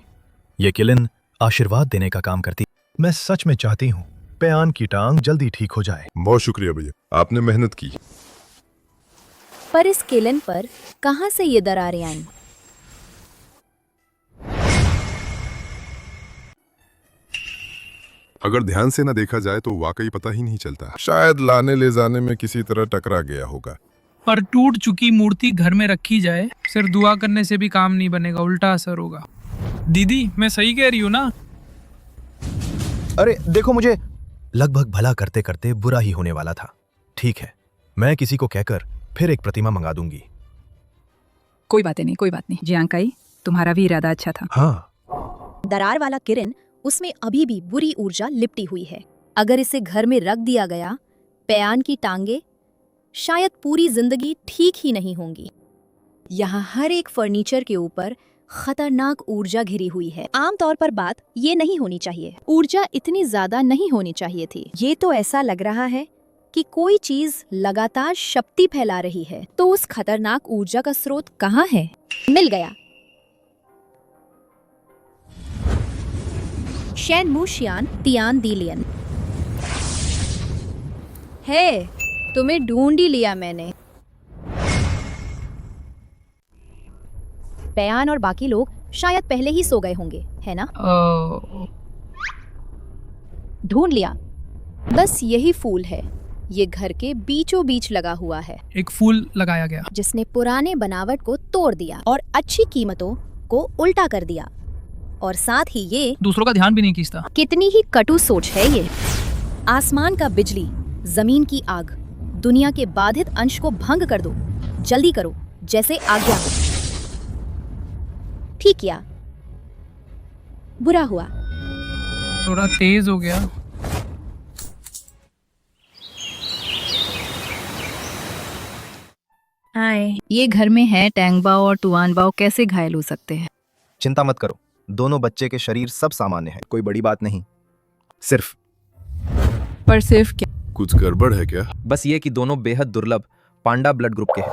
ये किलन आशीर्वाद देने का काम करती। मैं सच में चाहती हूँ प्यान की टांग जल्दी ठीक हो जाए। बहुत शुक्रिया भैया, आपने मेहनत की। पर इस किलन पर कहां से ये दरारें आईं? अगर ध्यान से न देखा जाए तो वाकई पता ही नहीं चलता। शायद लाने ले जाने में किसी तरह टकरा गया होगा। पर टूट चुकी मूर्ति घर में रखी जाए, सिर्फ दुआ करने से भी काम नहीं बनेगा, उल्टा असर होगा। दीदी, मैं सही कह रही हूँ ना? अरे देखो, मुझे लगभग भला करते करते बुरा ही होने वाला था। ठीक है, मैं किसी को कहकर फिर एक प्रतिमा मंगा दूंगी। कोई बात नहीं, कोई बात नहीं। जियांग काई, तुम्हारा भी इरादा अच्छा था। हाँ, दरार वाला किरण, उसमें अभी भी बुरी ऊर्जा लिपटी हुई है। अगर इसे घर में रख दिया गया, प्यान की टांगे शायद पूरी जिंदगी ठीक ही नहीं होंगी। यहाँ हर एक फर्नीचर के ऊपर खतरनाक ऊर्जा घिरी हुई है। आमतौर पर बात ये नहीं होनी चाहिए, ऊर्जा इतनी ज्यादा नहीं होनी चाहिए थी। ये तो ऐसा लग रहा है कि कोई चीज लगातार शक्ति फैला रही है। तो उस खतरनाक ऊर्जा का स्रोत कहाँ है? मिल गया। शेन मूशियान तियान दीलियन। है, तुम्हें ढूंढ ही लिया मैंने। प्यान और बाकी लोग शायद पहले ही सो गए होंगे, है ना? ढूंढ लिया। बस यही फूल है। ये घर के बीचों बीच लगा हुआ है। एक फूल लगाया गया जिसने पुराने बनावट को तोड़ दिया और अच्छी कीमतों को उल्टा कर दिया, और साथ ही ये दूसरों का ध्यान भी नहीं खींचता। कितनी ही कटु सोच है ये। आसमान का बिजली, जमीन की आग, दुनिया के बाधित अंश को भंग कर दो। जल्दी करो, जैसे आज्ञा हो। ठीक किया। बुरा हुआ। थोड़ा तेज हो गया। हाय, ये घर में है टैंग बाओ और टुआन बाओ कैसे घायल हो सकते हैं? चिंता मत करो, दोनों बच्चे के शरीर सब सामान्य है, कोई बड़ी बात नहीं। सिर्फ पर सिर्फ क्या? कुछ गड़बड़ है क्या? बस ये कि दोनों बेहद दुर्लभ पांडा ब्लड ग्रुप के हैं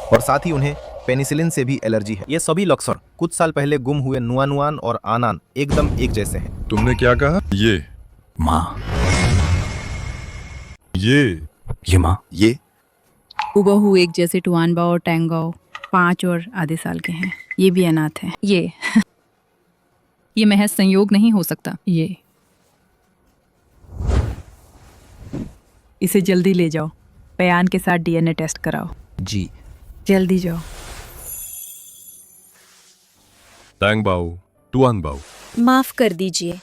और साथ ही उन्हें पेनिसिलिन से भी एलर्जी है। ये सभी लक्षण कुछ साल पहले गुम हुए नुआनुआन और आनान एकदम एक जैसे हैं। तुमने क्या कहा? ये माँ, ये माँ, ये हुबहू एक जैसे टुआन बाओ और टैंग बाओ 5 और आधे साल के हैं। ये भी अनाथ हैं। ये महज संयोग नहीं हो सकता। ये इसे जल्दी ले जाओ, पयान के साथ डीएनए टेस्ट कराओ। जी जल्दी जाओ। टैंग बाओ, टुआन बाओ, माफ कर दीजिए,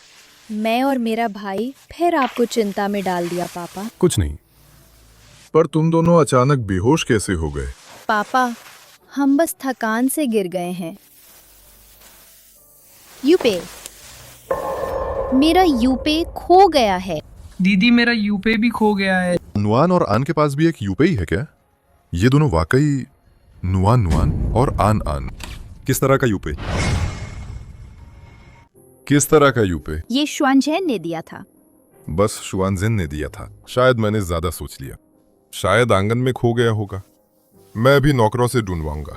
मैं और मेरा भाई फिर आपको चिंता में डाल दिया पापा। कुछ नहीं। पर तुम दोनों अचानक बेहोश कैसे हो गए? पापा, हम बस थकान से गिर गए हैं। यूपे, मेरा यूपे खो गया है। दीदी मेरा यूपे भी खो गया है। नुआन और आन के पास भी एक यूपे ही है क्या? ये दोनों वाकई नुआन नुआन और आन आन। किस तरह का यूपे? किस तरह का यूपे? ये श्वानजैन ने दिया था। बस शुआनजिन ने दिया था। शायद मैंने ज्यादा सोच लिया। शायद आंगन में खो गया होगा। मैं भी नौकरों से ढूंढवाऊंगा।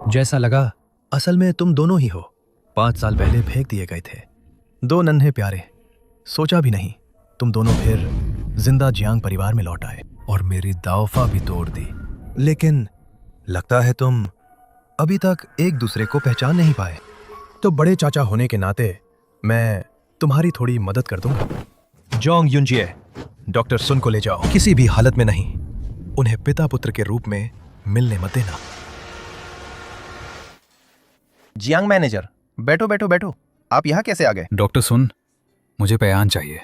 जैसा लगा असल में तुम दोनों ही हो। 5 साल पहले फेंक दिए गए थे, 2 नन्हे प्यारे। सोचा भी नहीं तुम दोनों फिर जिंदा जियांग परिवार में लौट आए और मेरी दावफा भी तोड़ दी। लेकिन लगता है तुम अभी तक एक दूसरे को पहचान नहीं पाए। तो बड़े चाचा होने के नाते मैं तुम्हारी थोड़ी मदद कर दूंगा। जोंग युनजिए, डॉक्टर सुन को ले जाओ। किसी भी हालत में नहीं, उन्हें पिता पुत्र के रूप में मिलने मत देना। जियांग मैनेजर, बैठो बैठो बैठो। आप यहाँ कैसे आ गए? डॉक्टर सुन, मुझे पयान चाहिए।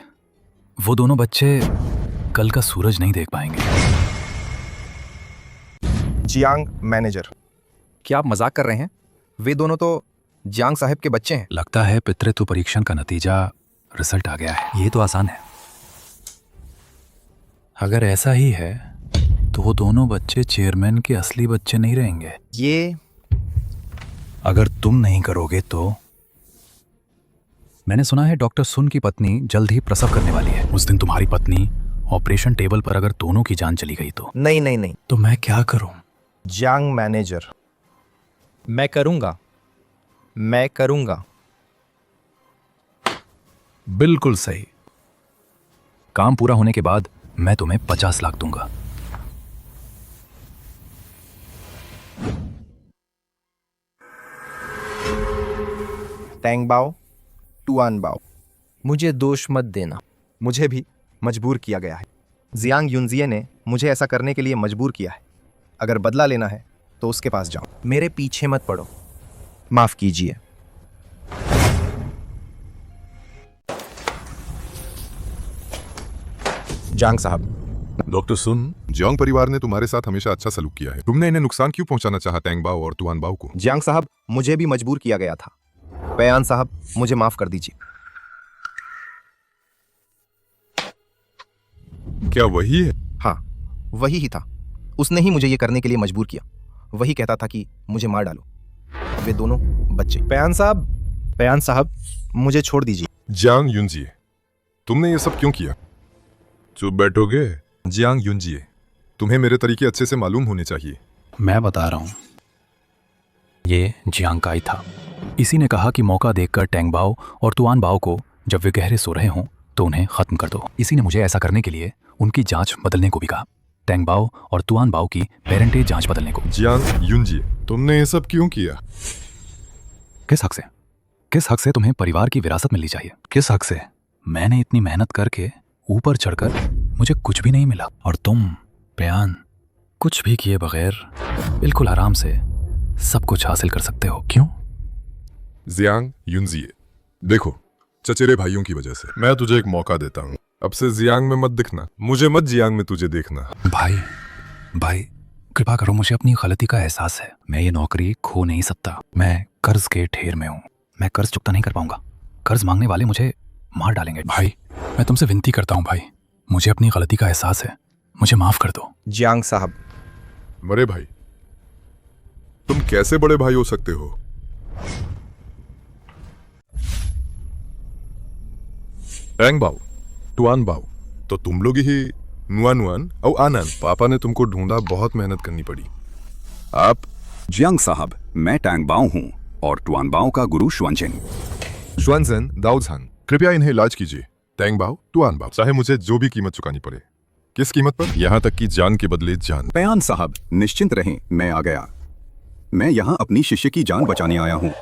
वो दोनों बच्चे कल का सूरज नहीं देख पाएंगे। जियांग मैनेजर, क्या आप मजाक कर रहे हैं? वे दोनों तो जियांग साहब के बच्चे हैं। लगता है पितृत्व परीक्षण का नतीजा रिजल्ट आ गया है। ये तो आसान है। अगर ऐसा ही है तो वो दोनों बच्चे चेयरमैन के असली बच्चे नहीं रहेंगे। ये अगर तुम नहीं करोगे तो मैंने सुना है डॉक्टर सुन की पत्नी जल्द ही प्रसव करने वाली है। उस दिन तुम्हारी पत्नी ऑपरेशन टेबल पर अगर दोनों की जान चली गई तो? नहीं नहीं नहीं। तो मैं क्या करूं? जियांग मैनेजर, मैं करूंगा। बिल्कुल सही। काम पूरा होने के बाद मैं तुम्हें 50 लाख दूंगा। टैंग बाओ, टुआन बाओ, मुझे दोष मत देना। मुझे भी मजबूर किया गया है। जियांग युनजिए ने मुझे ऐसा करने के लिए मजबूर किया है। अगर बदला लेना है तो उसके पास जाओ, मेरे पीछे मत पड़ो। माफ कीजिए। जांग साहब। डॉक्टर सुन, जियांग परिवार ने तुम्हारे साथ हमेशा अच्छा सलूक किया है। तुमने इन्हें नुकसान क्यों पहुंचाना चाहा टैंग बाओ और टुआन बाओ को? जियांग साहब, मुझे भी मजबूर किया गया था। पयान साहब, मुझे माफ कर दीजिए। क्या वही है? हाँ, वही ही था। उसने ही मुझे ये करने के लिए मजबूर किया। वही कहता था कि मुझे मार डालो। वे दोनों बच्चे। पयान साहब, मुझे छोड़ दीजिए। जियांग युनजिए, तुमने ये सब क्यों किया? चुप बैठोगे? जियांग युनजिए, तुम्हें मेरे तरीके अच्छे से मालूम होने चाहिए। मैं बता रहा हूं, ये जियांग का ही था। इसी ने कहा कि मौका देखकर टैंग बाओ और टुआन बाओ को जब वे गहरे सो रहे हों तो उन्हें खत्म कर दो। इसी ने मुझे ऐसा करने के लिए उनकी जांच बदलने को भी कहा। टैंग बाओ और टुआन बाओ की पेरेंटेज जांच बदलने को। जियांग युनजिए, तुमने ये सब क्यों किया? किस हक से तुम्हें परिवार की विरासत मिलनी चाहिए? किस हक से? मैंने इतनी मेहनत करके ऊपर चढ़कर मुझे कुछ भी नहीं मिला और तुम पयान कुछ भी किए बगैर बिल्कुल आराम से सब कुछ हासिल कर सकते हो। क्यों? जियांग युनजिए, देखो, चचेरे भाइयों की वजह से मैं तुझे एक मौका देता हूं। अब से जियांग में मत दिखना, मुझे मत जियांग में तुझे देखना। भाई कृपा करो, मुझे अपनी गलती का एहसास है। मैं ये नौकरी खो नहीं सकता। मैं कर्ज के ढेर में हूँ। मैं कर्ज चुकता नहीं कर पाऊंगा। कर्ज मांगने वाले मुझे मार डालेंगे। भाई मैं तुमसे विनती करता हूँ भाई, मुझे अपनी गलती का एहसास है, मुझे माफ कर दो। जियांग साहब, मरे भाई, तुम कैसे बड़े भाई हो सकते हो? टैंग बाओ, टुआन बाओ, तो तुम लोग ही नुआन और आनंद। पापा ने तुमको ढूंढा, बहुत मेहनत करनी पड़ी। आप? जियांग साहब, मैं टैंग बाओ हूँ और टुआन बाओ का गुरु श्वानजेन। श्वानजेन दाऊझान, कृपया इन्हें इलाज कीजिए। टैंग बाओ, टुआन बाओ, चाहे मुझे जो भी कीमत चुकानी पड़े। किस कीमत पर? यहाँ तक कि जान के बदले जान। पयान साहब निश्चिंत रहें, मैं आ गया। मैं यहाँ अपनी शिष्य की जान बचाने आया हूँ।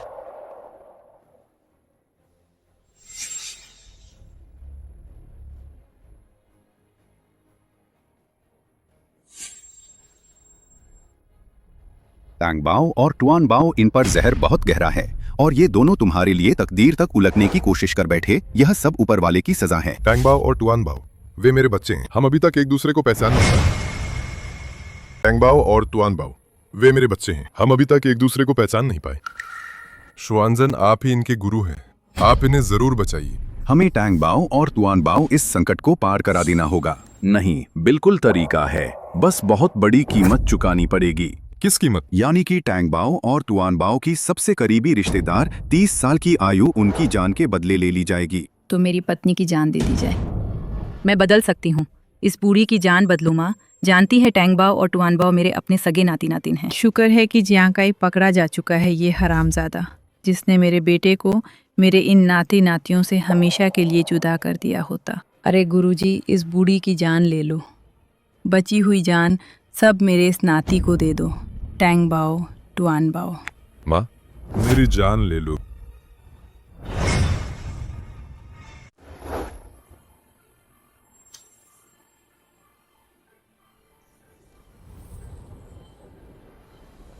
टैंग बाओ और टुआन बाओ, इन पर जहर बहुत गहरा है और ये दोनों तुम्हारे लिए तकदीर तक उलटने की कोशिश कर बैठे। यह सब ऊपर वाले की सजा है। टैंग बाओ और टुआन बाओ, वे मेरे बच्चे हैं। हम अभी तक एक दूसरे को पहचान नहीं पाए। टैंग बाओ और टुआन बाओ, वे मेरे बच्चे हैं। हम अभी तक एक दूसरे को पहचान नहीं पाए। श्वानजेन, आप ही इनके गुरु हैं, आप इन्हें जरूर बचाइए। हमें टैंग बाओ और टुआन बाओ इस संकट को पार करा देना होगा। नहीं, बिल्कुल तरीका है, बस बहुत बड़ी कीमत चुकानी पड़ेगी। किस कीमत? यानी कि टैंग बाओ और टुआन बाओ की सबसे करीबी रिश्तेदार 30 साल की आयु उनकी जान के बदले ले ली जाएगी। तो मेरी पत्नी की जान दे दी जाए। मैं बदल सकती हूँ, इस बूढ़ी की जान बदलूँ माँ। जानती है टैंग बाओ और टुआन बाओ मेरे अपने सगे नाती नातिन हैं। शुक्र है कि जियांग पकड़ा जा चुका है, ये हरामजादा जिसने मेरे बेटे को मेरे इन नाती नातियों से हमेशा के लिए जुदा कर दिया होता। अरे गुरुजी, इस बूढ़ी की जान ले लो, बची हुई जान सब मेरे इस नाती को दे दो। टैंग बाओ, टुआन बाओ। माँ, मेरी जान ले लो।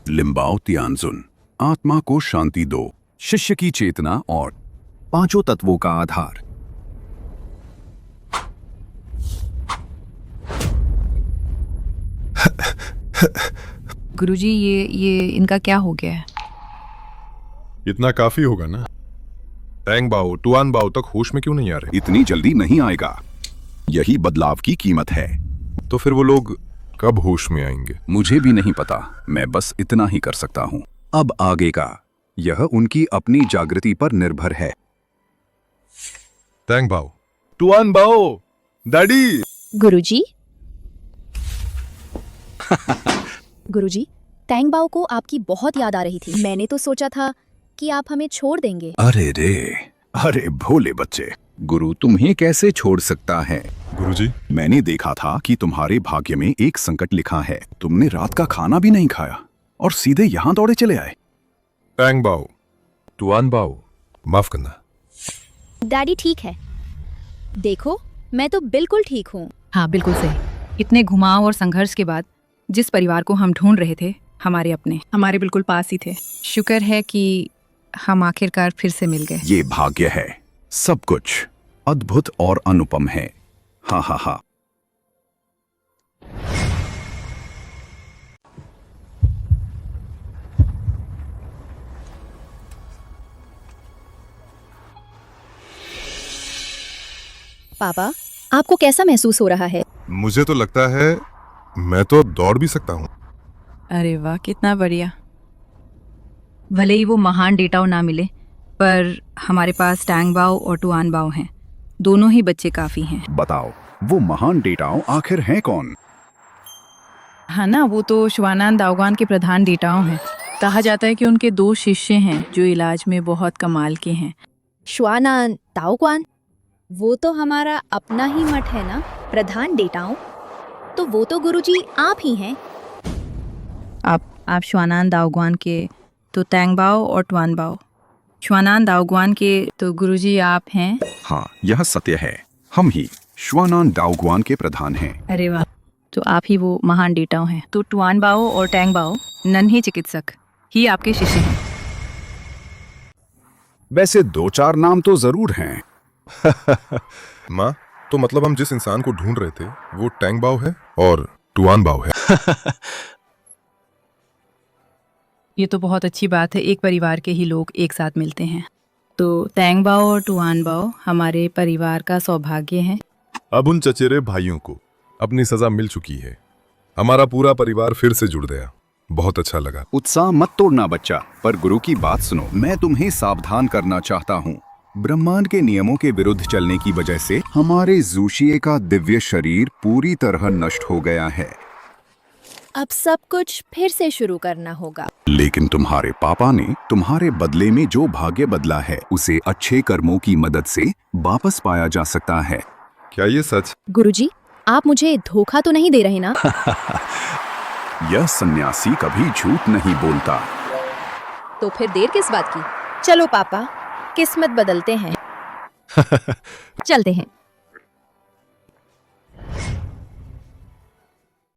लिम्बाओ तियानजुन, आत्मा को शांति दो, शिष्य की चेतना और पांचों तत्वों का आधार। गुरुजी, ये इनका क्या हो गया है? इतना काफी होगा ना। टैंग बाओ, टुआन बाओ तक होश में क्यों नहीं आ रहे? इतनी जल्दी नहीं आएगा, यही बदलाव की कीमत है। तो फिर वो लोग कब होश में आएंगे? मुझे भी नहीं पता, मैं बस इतना ही कर सकता हूँ। अब आगे का, यह उनकी अपनी जागृति पर निर्भर है। टैंग बाओ, टुआन बाओ, डैडी। गुरुजी गुरुजी, टैंग बाओ को आपकी बहुत याद आ रही थी। मैंने तो सोचा था कि आप हमें छोड़ देंगे। अरे रे, अरे भोले बच्चे, गुरु तुम्हें कैसे छोड़ सकता है? गुरुजी, मैंने देखा था कि तुम्हारे भाग्य में एक संकट लिखा है। तुमने रात का खाना भी नहीं खाया और सीधे यहाँ दौड़े चले आए। टैंग बाओ, टुआन बाओ, माफ करना। डैडी ठीक है, देखो मैं तो बिल्कुल ठीक हूँ। हाँ, बिल्कुल सही। इतने घुमाव और संघर्ष के बाद जिस परिवार को हम ढूंढ रहे थे, हमारे अपने, हमारे बिल्कुल पास ही थे। शुक्र है कि हम आखिरकार फिर से मिल गए। ये भाग्य है, सब कुछ अद्भुत और अनुपम है। हाँ हाँ हाँ। पापा, आपको कैसा महसूस हो रहा है? मुझे तो लगता है मैं तो अब दौड़ भी सकता हूँ। अरे वाह, कितना बढ़िया। भले ही वो महान डेटाओ ना मिले, पर हमारे पास टैंग बाओ और टुआन बाओ हैं। दोनों ही बच्चे काफी हैं। बताओ, वो महान डेटाओ आखिर हैं कौन? हाँ ना, वो तो श्वानान दाओगान के प्रधान डेटाओ हैं। कहा जाता है कि उनके 2 शिष्य हैं जो इलाज में बहुत कमाल के हैं। श्वानान दाओगान, वो तो हमारा अपना ही मठ है ना। प्रधान डेटाओं, तो वो तो गुरुजी आप ही हैं। आप श्वानान दाओगान के तो टैंग बाओ और टुआन बाओ, श्वानान दाओगान के तो गुरुजी आप हैं। हाँ, यह सत्य है, हम ही श्वानान दाओगान के प्रधान हैं। अरे वाह, तो आप ही वो महान डेटाओ हैं। तो टुआन बाओ और टैंग बाओ नन्हे चिकित्सक ही आपके शिष्य हैं। वैसे 2-4 नाम तो जरूर हैं। माँ, तो मतलब हम जिस इंसान को ढूंढ रहे थे वो टैंग बाओ है और टुआन बाओ है। ये तो बहुत अच्छी बात है, एक परिवार के ही लोग एक साथ मिलते हैं। तो तैंग बाओ और टुआन बाओ हमारे परिवार का सौभाग्य है। अब उन चचेरे भाइयों को अपनी सजा मिल चुकी है। हमारा पूरा परिवार फिर से जुड़ गया। बहुत अच्छा लगा। उत्साह मत तोड़ना बच्चा, पर गुरु की बात सुनो। मैं तुम्हें सावधान करना चाहता हूँ। ब्रह्मांड के नियमों के विरुद्ध चलने की वजह से हमारे जूशिए का दिव्य शरीर पूरी तरह नष्ट हो गया है। अब सब कुछ फिर से शुरू करना होगा। लेकिन तुम्हारे पापा ने तुम्हारे बदले में जो भाग्य बदला है उसे अच्छे कर्मों की मदद से वापस पाया जा सकता है। क्या ये सच? गुरुजी, आप मुझे धोखा तो नहीं दे रहे ना? यह सन्यासी कभी झूठ नहीं बोलता। तो फिर देर किस बात की? चलो पापा, किस्मत बदलते हैं। चलते हैं।